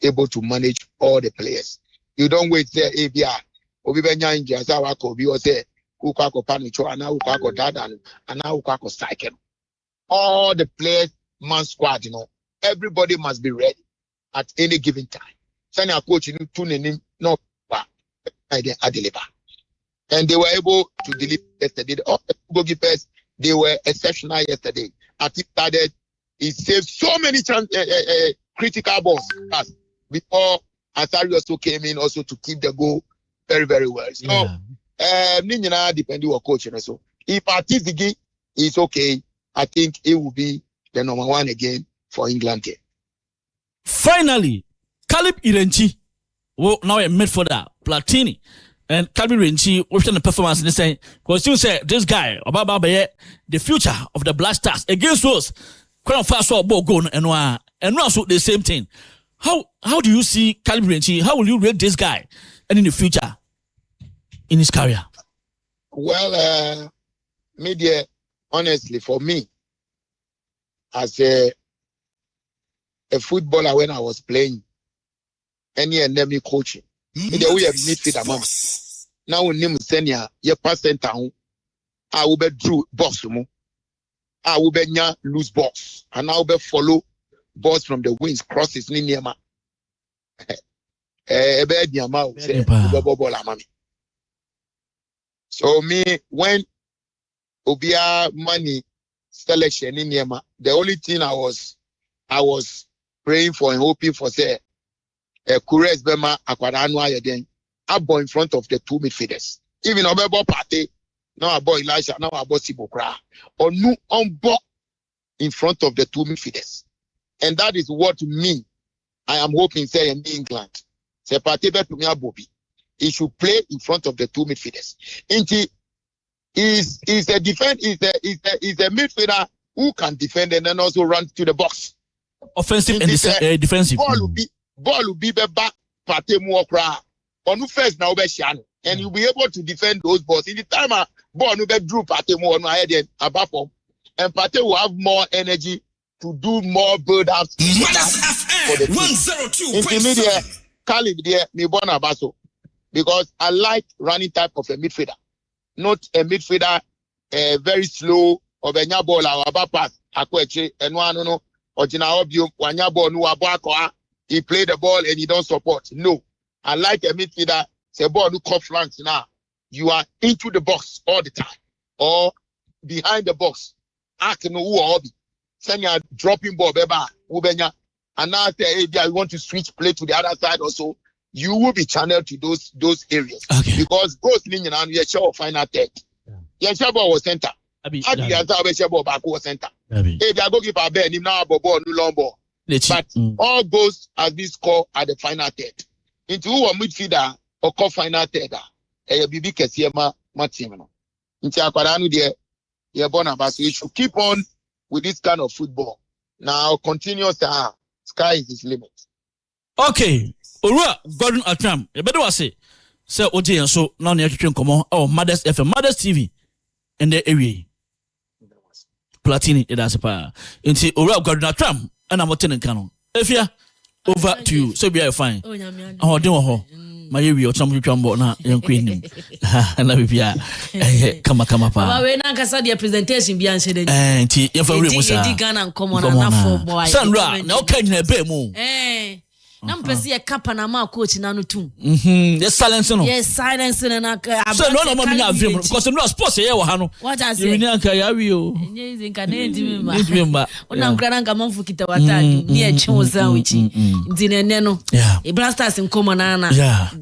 able to manage all the players. You don't wait there, ABR. Obi benya inji asawa ko bi o say ukwa ko panicho ana ukwa ko dadan ana ukwa ko cycle. All the players man squad, everybody must be ready at any given time. Sanya coach no deliver. And they were able to deliver yesterday. All the goalkeepers, they were exceptional yesterday. Ati started, he saved so many critical balls before Asari also came in also to keep the goal very, very well. So, Ninja depending on coach. So, if Atisigi is okay, I think it will be the number one again for England game. Finally, Caleb Irenchi, now a midfielder, Platini, and Caleb Irenchi, we've seen the performance in the same. Because you say this guy, Obabaye, the future of the Black Stars against us, quite fast ball going and also the same thing. How do you see Caleb Irenchi? How will you rate this guy and in the future in his career? Well, media, honestly, for me, as a footballer when I was playing, any enemy coaching, we have midfield among. Now we name senior, your percent town, I will be through box, I will be loose box, and I will be follow balls from the wings, crosses, Niniama. So me, when Obia money selection in Niema, the only thing I was praying for and hoping for say Kures Bema Akwadanwa Yeden Abo in front of the two midfielders. Even Obebo Party, now about Elijah, now about Sibokra, or no on board in front of the two midfielders. And that is what me I am hoping say in England. Say Party to me Bobby. He should play in front of the two midfielders. Inti is a midfielder who can defend and then also run to the box. offensive and defensive. Ball will be back Pate mu okra. On first now be shan and you'll be able to defend those balls. In the time ball no be drew Pate mu on head and above form. And Pate will have more energy to do more build-ups. FM 102.7. Intermediate Caleb there, me born Abaso. Because I like running type of a midfielder. Not a midfielder very slow or benya ball or about pass. Akweche and one no or Jina Obium, wanya ball no abakwa. He play the ball and he don't support. No. I like a midfielder. Say ball no cut flanks now. You are into the box all the time. Or behind the box. Ask no who or send you dropping ball beba ubenya. And now say hey, you want to switch play to the other side also. You will be channeled to those areas. Okay. Because goes in and you sure final third. Yeah, ball was center. How do you answer ball back was center? Hey, they are going to give a ball, now ball, no long ball. But all goals has been scored at the final third. Into who a midfielder or call final third. Bibi Kesiema Matimo. Into Aquaranu there, you're born about. So you should keep on with this kind of football. Now continuous sky is his limit. Okay. Ora Gordon Atram, you better say OJ and so now near to come on Mothers FM, Mothers TV in the area. Platini, it has a power. Into Ora Gordon Atram, and I'm a tenant canon. If you over to you, so be fine. Oh, do my area or some recambo na young queen. And I come up. When I saw the presentation, be answered. And if I really Ghana come on enough for boy. Sandra, no can you be more? Nampesi kapa na ma coach nanu tum. Yes, silence no. Yes, silence na so no mo na avim because no sports here wa no. What I say? You ni anka ya wi o. Nyezi nka na ndimba. Ona nkra nka manfu kita watadu. Ni e chin oza wichi. Ndine ne no. E blasters nkomo na na.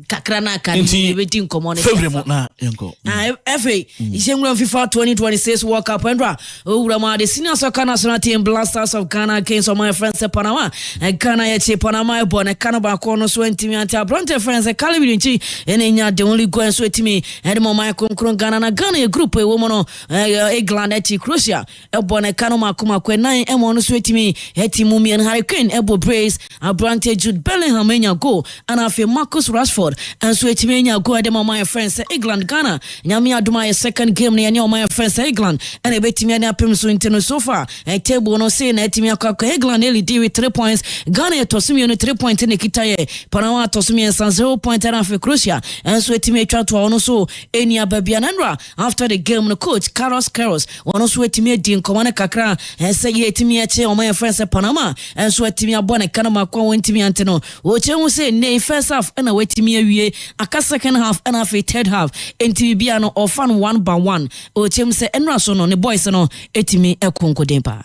Kakra na aka ni beti nkomo ne. Favorite na yenko. FA Ishengura FIFA 2026 World Cup endra. Owura ma the senior soccer national team Blasters of Ghana against my friends Panama. And Ghana ye Panama born Canaba corner so intimi anti Bronte friends a Calibrinchi and enya the only go and so me and my concron Ghana Ghana group a woman England at Croatia a born a Canoma Kuma Kwen 9 and one so me Hetty Mumi and Hurricane Ebo Brace a Bronte Jude Bellingham enya go and I feel Marcus Rashford and so me go at my friends England Ghana Nyami aduma second game near my friends England and a bit me and apim so intino so far a table no say na timi akwa England nearly deal with 3 points Ghana tosumi on 3 points in the Kitaye Panama tosumi and 0 point and for Croatia and so timi try to ono so enia babianandra after the game no coach Carlos ono so timi din komane kakra and say ye timi eche o my friends Panama and so timi abone kanama kwa wentimi anteno wo chenwu say ne first half and wetimi awie aka second half and half third half enti bia no ofan 1 by 1 o chem say enra so no ne boys no etimi ekonko dempa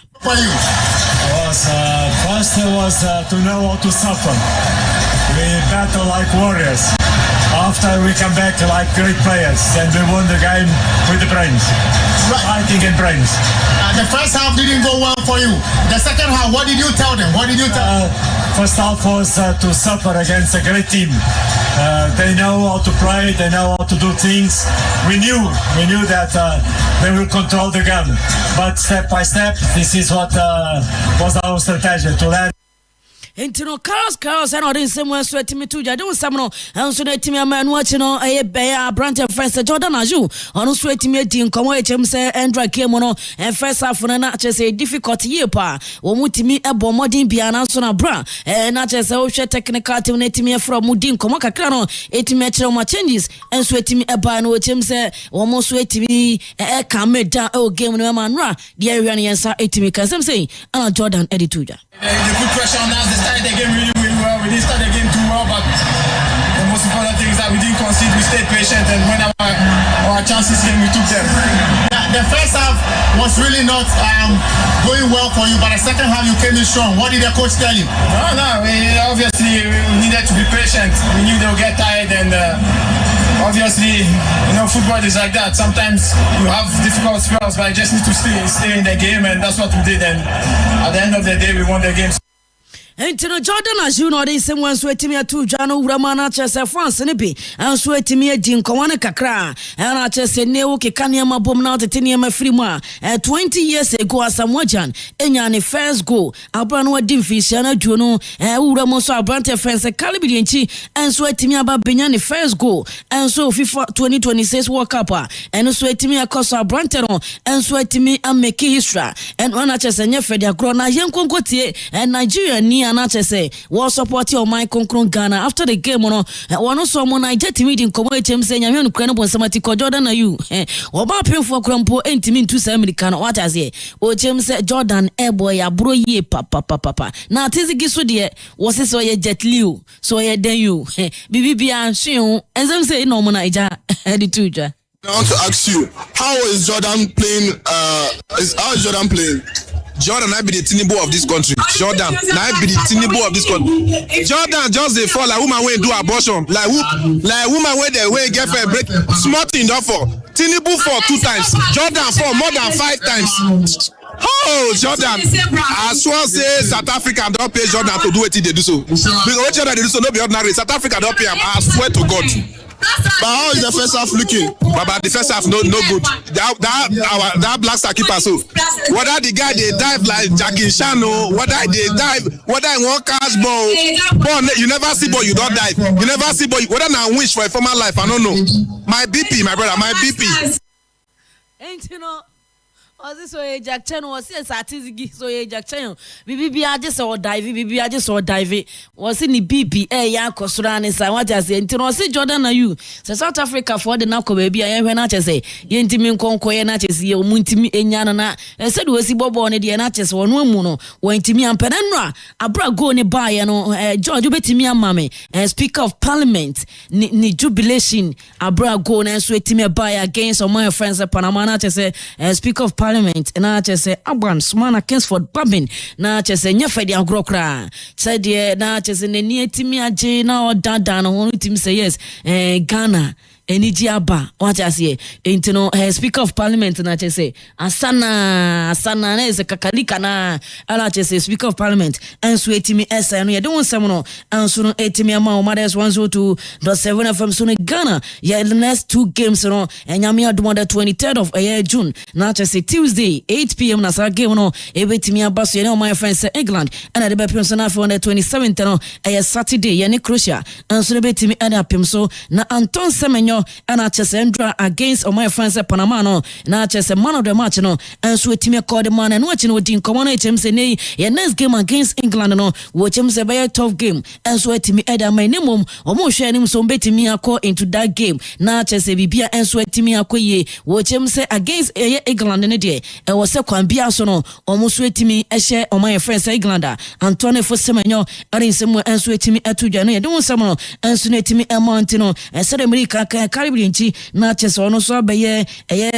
First was to know how to suffer. We battle like warriors. After we come back like great players and we won the game with the brains. Fighting and brains. The first half didn't go well for you. The second half, what did you tell them? First half was to suffer against a great team. They know how to play, they know how to do things. We knew that they will control the game. But step by step, this is what was our strategy, to learn. Entino Carlos and odin somewhere so etimi tuja do samno and so etimi amanu achi no beya Brante first Jordan Aju onu so etimi di nkomo echem se Endra game no and first half na che difficult year pa wo mutimi ebo modern bia na so na bra na che se wo hwe technical team na etimi from mudi nkomo kakra no etimi kire mo changes and so etimi eba na echem se wo mo so etimi kameda o game no manra the area na yensa etimi kan say ana Jordan edituja The good pressure on us. They started the game really well. We didn't start the game too well, but the most important thing is that we didn't concede. We stayed patient, and when our chances came, we took them. The first half was really not going well for you, but the second half you came in strong. What did the coach tell you? No. Obviously, we needed to be patient. We knew they would get tired, and obviously, football is like that. Sometimes you have difficult spells, but you just need to stay in the game, and that's what we did. And at the end of the day, we won the game. Entino Jordan as you know, this someone sweating me to Jano Ramana Chessa France Nippy, and sweating me a Jin Kawana Kakra, and I just said Neo Kikanyama Bomna to Tiniama Frima, 20 years ago as a Mojan, and Yanni first go, Abranwa Dimfish, and Juno, and Uramosa Brante France, Calibrinchi, and sweating me about Binyani first go, and so FIFA 2026 World Cup, and sweating me across our Brantero, and sweating me and make history, and one at Chessa Fedia Grona, Yankongotie, and Nigeria. Anache say was support your my concrete Ghana after the game one also mo Nigeria meeting community say nyame no kran bon samati ko Jordan na you oba pin for krampo entimi ntu sa America no what as here o chem say Jordan boy abro ye papa na tizigi so de was so ye Jet Li so ye den you bibia hwe enzem say no mo Naija the two ja. I want to ask you, how is Jordan playing? Jordan, I be the Tinubu of this country. Jordan, I be the Tinubu of this country. Jordan just they fall like woman when do abortion, like woman when they way get fair break. Smart thing don't fall. Tinubu fall 2 times. Jordan fall more than 5 times. Oh, Jordan! I swear say South Africa don't pay Jordan to do what they do so. Because what Jordan they do so no be ordinary. South Africa don't pay him. I swear to God. But how is the first half looking? But the first half no good. That Black Star keeper so. Whether the guy they dive like Jackie Chan or whether they dive, whether in one cash ball, you never see ball, you don't dive. You never see ball. Whether now wish for a former life, I don't know. My BP, my brother, my BP. Ain't you know? Was so a Jack Chen was yes, so a Jack Chen. Bibi I just saw dive, Bibi I just saw dive. Was in the BP, ya Kosran is I want to say, until I see Jordan are you. So South Africa for the Nako baby, I when I say, Yentimin Conco, Natches, you Muntimi, Enyana, and said, was he Bobo on the Natches or no mono, went to me and Penanra, a bra go ne by, George, you bet me and mammy, and Speaker of Parliament, ni jubilation, a bra go and sweat me by against all my friends at Panama, and Speaker of Parliament. And I just say Abraham Smana Kingsford Babin na just say nyefedi agrokra said ye na just in the near timi aje na o dada na wonu tim say yes Ghana eniji aba what I say intino Speaker of Parliament na just say asana na is kakalika na ala just say Speaker of Parliament and so etimi esa no ye don some no and so etimi ama o matters 102.7 FM so Ghana yeah the next 2 games no enyame adom the 23rd of June na just say Tuesday 8 p.m. na sa game no ebetimi aba so ye no my friends England and the be so na for the 27th no Saturday ye ne Croatia and so ebetimi and apem so na Anton Semenyo and I just endra against my friends at Panama no na just man of the match no and so etimi call the man and watching with in common HM say nay your next game against England no watch him say very tough game and so etimi eda my name omo hwe anim so betimi akọ into that game na just say bibia and so etimi akọ ye watch him say against England ne de e was say kwan bia so no omo so etimi ehye my friends England Antonio Fosemenyo arinsem and so etimi atudwa no ye don sam no and so etimi amount no and say America Caribbean na chess ono so be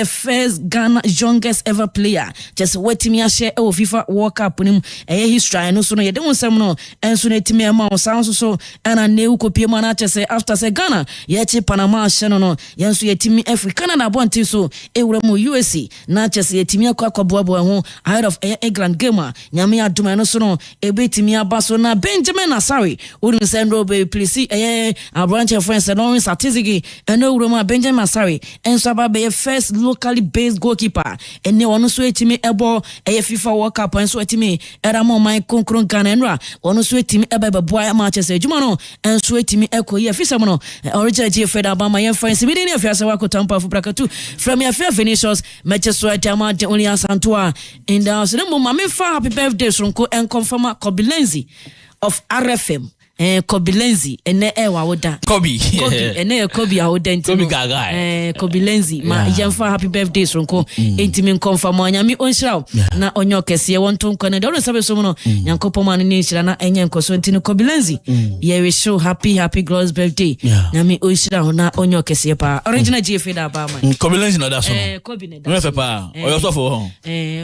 first Ghana youngest ever player just wetimi a share o FIFA World Cup nim history no so no ye dem nsem no enso na etimi ama o san so ana ne ukopie ma na chess after say Ghana ye chi Panama share no ye nso yetimi Africa na bonti so ewura mo USA na chess yetimi akwaboabo ho ahead of England game nyame adoma no so no ebetimi aba so na Benjamin Asare uri sendro be please a branch of friends Lawrence Atizigi and no Roma Benjamin Asare and so about be first locally based goalkeeper and ne ono so etimi ebo FIFA World Cup and so etimi era mo my konkron Ghana enra ono so etimi eba boy matches ejuma no and so etimi ekoye fisa mo no original GF da my friends we dey near say wako tampa fu brakatu from your fair Vinicius matches so etama only asantoa in the house no mo me fa happy birthday sonko and confirm Kobilenzi of RFM Kobilenzi ene ewa woda Kobi ene Kobi awoda ntino Kobi gaga Kobilenzi ma yemfa happy birthday sonko entimi confirm anyami onshira na onyo kese wonto nkone de sabe so no nyankopo man ni nshira na enye nkoso ntino Kobilenzi ye we show happy girls birthday nyami onshira na onyo kese pa original GF da ba man Kobilenzi no da so Kobi ne da no fepa oyo so fo ho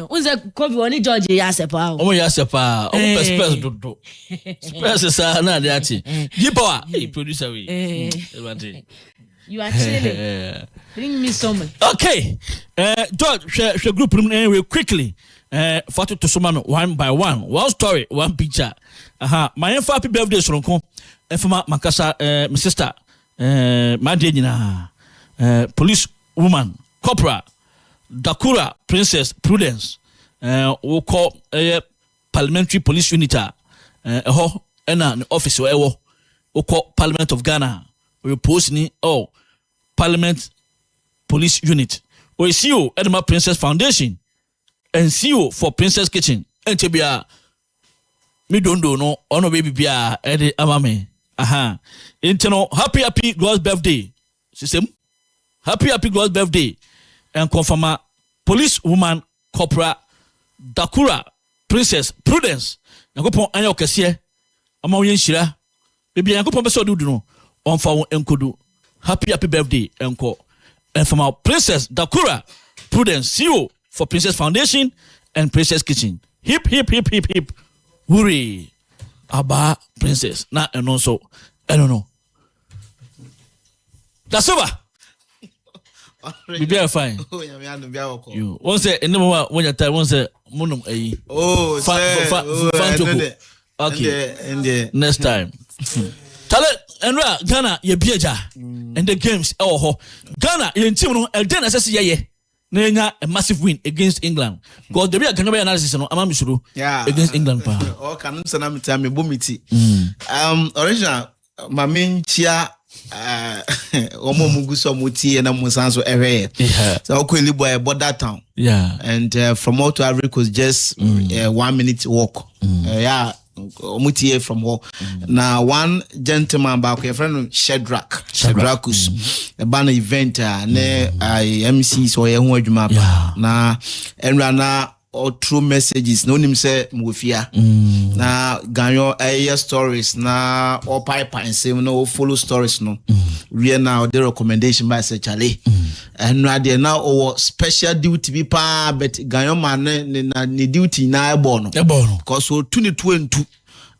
unze Kobi woni George ya sepa o mo ya sepa o express do express sa na Ati. Gipoa, hey producer we. You are chilling. Bring me some. Okay. George, share group room anyway quickly. Fatu to Sumano one by one story, one picture. My happy birthday, Soronko, Efama Makasa, my sister, my dear, police woman, Corpora, Dakura, Princess Prudence, who call parliamentary police unit, an office who call Parliament of Ghana, we post ni Parliament Police Unit. We see you at my Princess Foundation. And see you for Princess Kitchen. And Tibia, me don't know, ono baby bia, Eddie Amame. Internal, happy God's birthday. System, happy God's birthday. And confirm police woman, Corpora, Dakura, Princess Prudence. Nakopon anyo kesiye, ama uyen shira. Baby, nakopon beso do no. On fa enkodu. Happy birthday, enko. And from our Princess Dakura, Prudence, see you for Princess Foundation and Princess Kitchen. Hip, hip, hip, hip, hip. Hooray. Abba Princess. Nah, and also, I don't know. That's over. Be fine. You once say in the moment when you time once say monum eh. Oh, fan okay. And next time. Tell it and Ghana ye bieja and the games Ghana ye team no e den assess ye na a massive win against England because the be Ghana analysis no ama misuru against England pa o kan so na me bomiti original mame chia omo mugu so muti na musanso ehwe so okweli boy border town and from Mount Africa was just 1 minute walk Omutie from war. Now one gentleman back your friend Shadrakus a banner event ne MC so ye ho adwuma pa na enra na or true messages no nim say mufia na ganyo stories na or pipeline say no follow stories no we now the recommendation by say Charlie and there now or special duty be pa but ganyo man na ni duty na ebo no because so 2022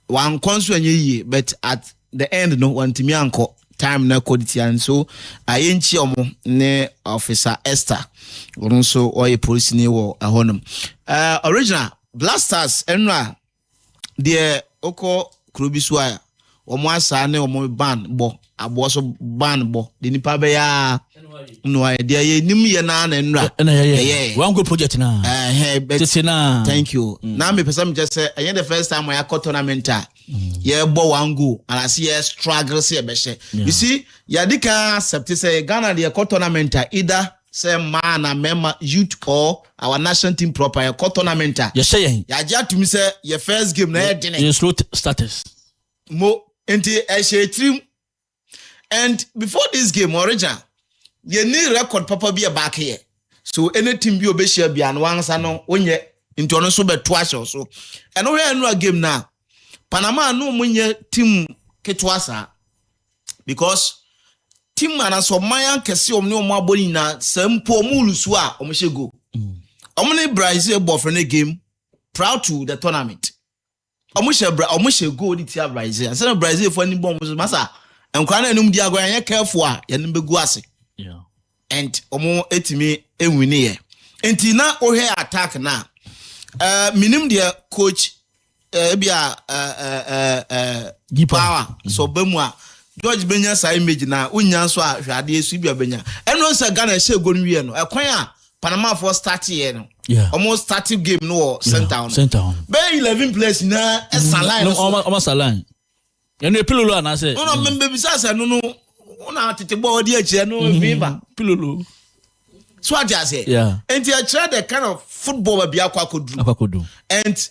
one konso enye but at the end no want me anko time na quality and so ayenchi omo ne officer Esther also or police ni wo ahonom original blasters enra de oko krobisua omo asa ne omo ban bo abo so ban bo de nipa be ya no de ye nim ye na enra one good project na thank you now me person just say the first time I got tournament yeah bo one go and I see a struggle see be she you see ya dika accept say Ghana the tournament either say man and member youth or our national team proper a tournament you say ya ja to me say your first game na in slow status mo enti e she trim and before this game original you need record papa be back here so any team be obeshia bia no ansa no onye nti ono so beto asho so and we enu game na Panama no munye team ketwasa because team ana so mayan kese omne omo aboni na sampo mulusu a omhye go omne Brazil boyfriend game proud to the tournament omhye go di tia Brazil and say Brazil for ni bom so masa enkwa na enum di agwa yan careful a yan begu ase and omo etimi enwini ye enti na ohe attack na minim dia coach power so bemwa George Benya sa image na unya so a hwade esu bia benya eno se Ghana she go nwie no ekwan a Panama for start here no almost starting game no center be 11 players na esaline no almost align eno pilolo ana say no membe bisa say no una tete body eche no viva pilolo so what you say and you try the kind of football be akwakodu and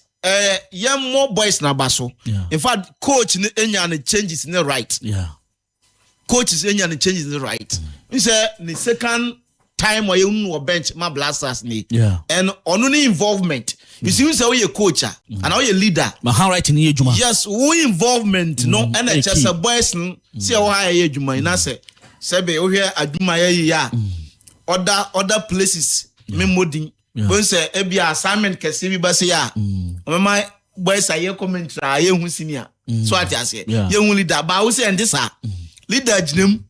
young more boys na baso in fact coach enya na changes in the right coaches enya na changes in the right he say the second time where you bench my blasters ni and on involvement you see we say we a coach and we a leader my handwriting here juma yes we involvement no and just a boys see how here juma na say be o here aduma ya other places me modin when say e be assignment kese bi ba say ya my boys are comment try hu senior so at say ye hu leader ba we say and this leader jinem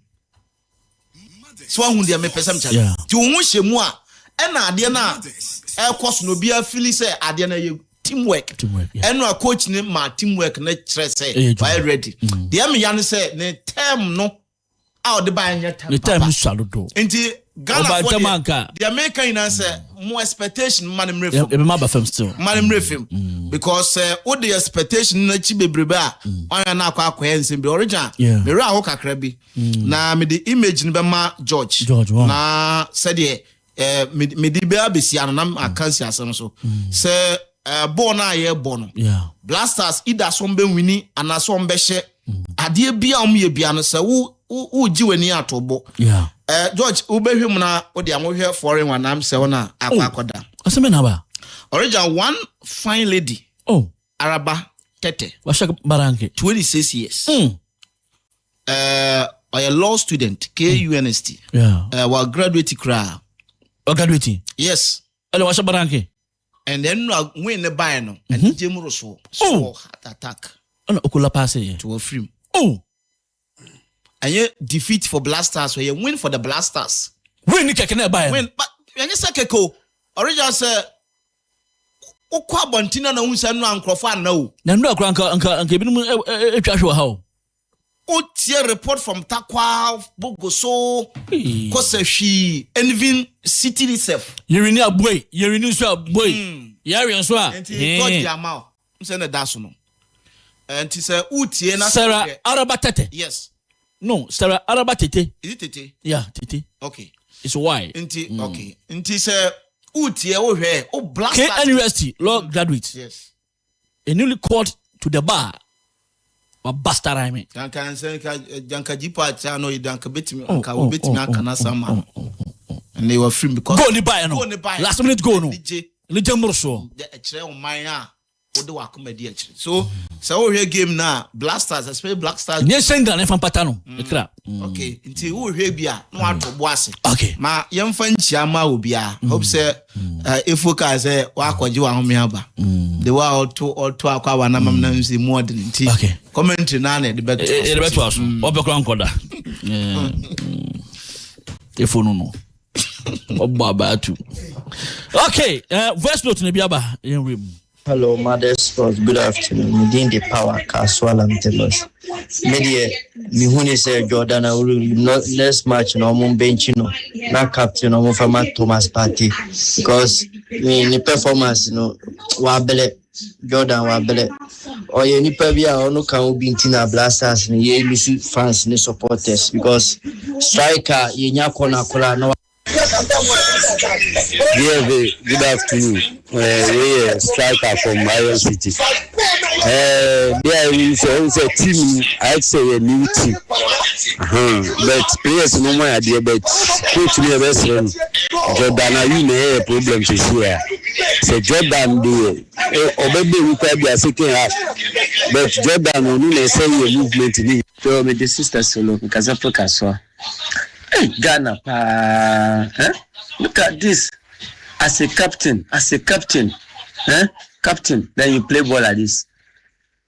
so hu dia me person cha ti hu hyemu a e na ade na air course no be a feeling say adena teamwork and a coach name my teamwork na say why ready the am yan say ne term no out the buy the time saludo nti Ghana for the American say more expectation man refim still man refim because what the expectation na chi bebrebe a on na akwa ensem be original me ra ho kakra bi na me the image ni be ma George na said me di be abesi anam akansi asem so say born na ye born Blasters either some be wini and some be she ade bia ye bia no say wo ji wani atobo George ubehwem na wo de anwohwe foreign one am say wona akwakoda aseme na ba original one fine lady Araba Tete washa baranke 26 years a law student KUNST wa graduate kra graduate yes ele washa baranke and then when the buy no and jemuro so heart attack ona okula pass to a film and you defeat for Blasters or you win for the Blasters win keke na buy win but you say keko original say okwa bontina na hunsa no ankrofo na o na ndo akra anka ebinum etwahwe ha o tie report from Takwa Bogoso Kosehwi Envin City itself yerini aboy yerini so aboy yare so a God yamao say na daso no enti say utie na Sarah Araba Tete yes no Sarah Araba Tete is it Tete yeah Tete okay it's why enti okay enti say utie wo hwe o Blasters KNUST law graduate yes a newly called to the bar or bastard I mean kan say janka jipa cha no danka betimi anka wo betimi aka na sama and they were free because go ni buy no last minute go no le jamur so the ekire o man a wo de wakoma di ekire so wo hwe game na Blasters especially Blasters ne senga na fan pata no ekra okay nti wo hwe bia no atobo ase okay ma yemfa nchia ma obi a hope say efoka say wa kwaji wa home aba the wa auto akwa wa na mam na nsi more than nti commentary na na the better us obekra nkoda efonu no obaba tu okay voice note ne biaba yenwem. Hello, Mother Sports. Good afternoon. Within the power, Caswell and Tebas. Media, Mihuni say Jordan, I will not next match. No more bench, no, not captain, no more from Thomas Party because in the performance, Wabele Jordan Wabele or any Pavia or no can be Tina Blasters and ye fans and supporters because striker Yenyakona Kola no. Yeah, good afternoon. We are striker from Iron City. There is a team, I'd say a new team. But players no more idea, but coach me a best friend. Jordan, you may have a problem to share. So Jordan, obey we can be a second half. But Jordan, only say a movement in it. So, my sister solo because of Caswell. Ghana, look at this. As a captain, captain, then you play ball like this.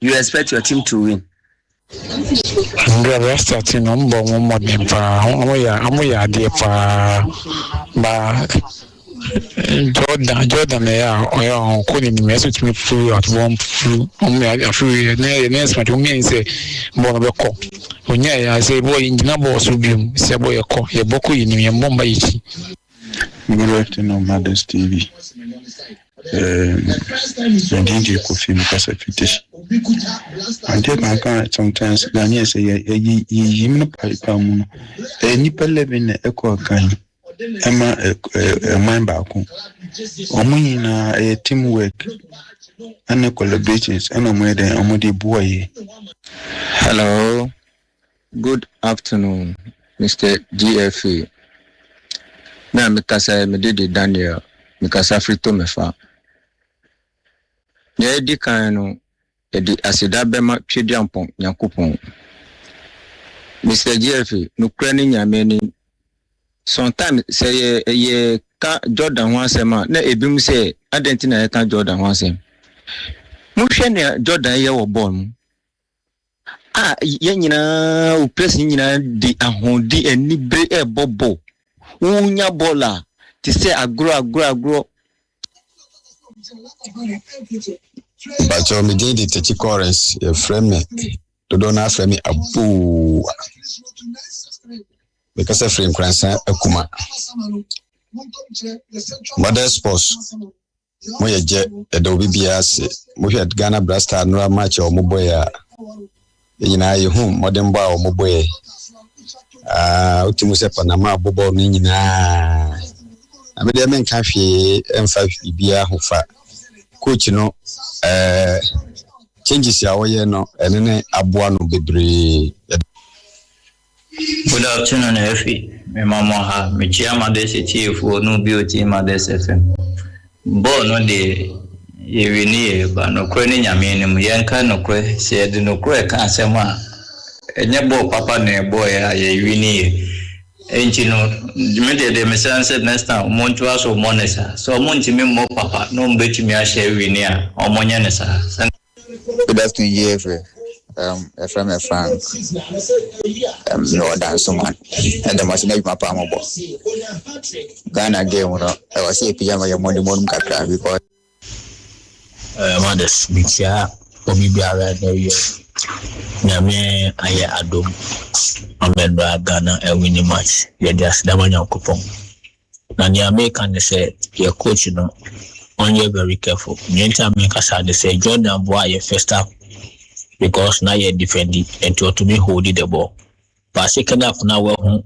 You expect your team to win. The rest of the number one more than Jordan, yeah, couldn't message me through at one through. Next match, me say, Bonabeko. When I say, boy, in the number of Subium, say, boy, a call, your Boko in your Mumbai. Good afternoon, Mothers TV. DJ Kofi Mukasa Fitish. I take my car sometimes. Daniel say, "Ye no pipe moon. Nipa living echo kind. Emma a mind back. Omina a teamwork and a collaborations and a made a muddy boy." Hello. Good afternoon, Mr. GFA. Na mikasa medede Daniel mikasa frito mefa. Ne di kan no edi asida bema twedi ampon yakopon. Mr. GFA no krani nyameni sometimes say ye ka Jordan wansema na ebim say identity na ka Jordan wansem. Mo hwe ne Jordan ye wo ball mu. Ye nyina o press nyina di ahondi enibre bobo. Unya bola to say agro But you me did the chorus frame me. To don't ask me abu because a frame cransa akuma. Mother sports. Moye je edobi biase. Mo hwet Ghana Blaster no match o mo boy a. Yina ye home modern boy o mo boy. Utimu se Panama bobo ni nyina. Abede men ka hwe emfa bibia ho fa. Coach no changes ya woye no enene aboa no bebre. Good afternoon, Effie. My mama ha me chiama de city for no beauty ma de FM. Bo no de ye wini ba no kwe ni nyame ni mu yenka no kwe se de no kwe ka asem a enye bo papa na boy ya ye wini enchi no me de me sense next time montu aso monesa so monti me mo papa no mbetumi a share wini a omonye ne sa. Good afternoon, Jeffrey. From Frank. No dance man. And the machine of my palm. Ghana game, I was a pyjama your money morning kakra because mothers, Bicha, or maybe I read no year. Name I adom. Amendra Ghana a winning match. You're just the one coupon. And you American say, your coach, you know, on you very careful. Nyenta make us had to say, Jordan boy, your first up. Because now you're defending and to me holding the ball. But second half now we're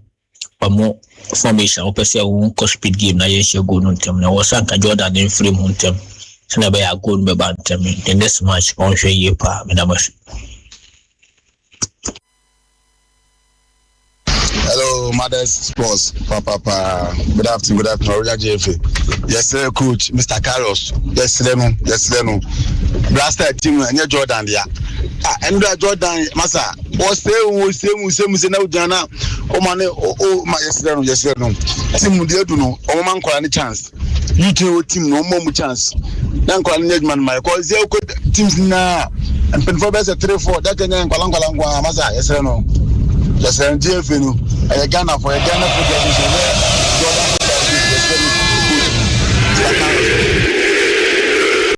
more formation. Opposite won't cost speed game. Now you're good on them. Now was Sanka Jordan in frame on them. So now I go to bantam in this match on share ye pa. Hello, Mothers Sports. Papa. Good afternoon, Roger JF. Yes, sir, coach, Mr. Carlos. Yes, sir, no. Blaster team and Jordan there. And Jordan, Massa, was say now, Jana. Oh, man, oh, my yes, sir, no. Team, dear, to know, oh, man, call any chance. You team, no more chance. Then call man, my cause they could teams now. And Penfobes at 3-4, that can Massa, yes, no. Just a GF, Ghana for a Ghana for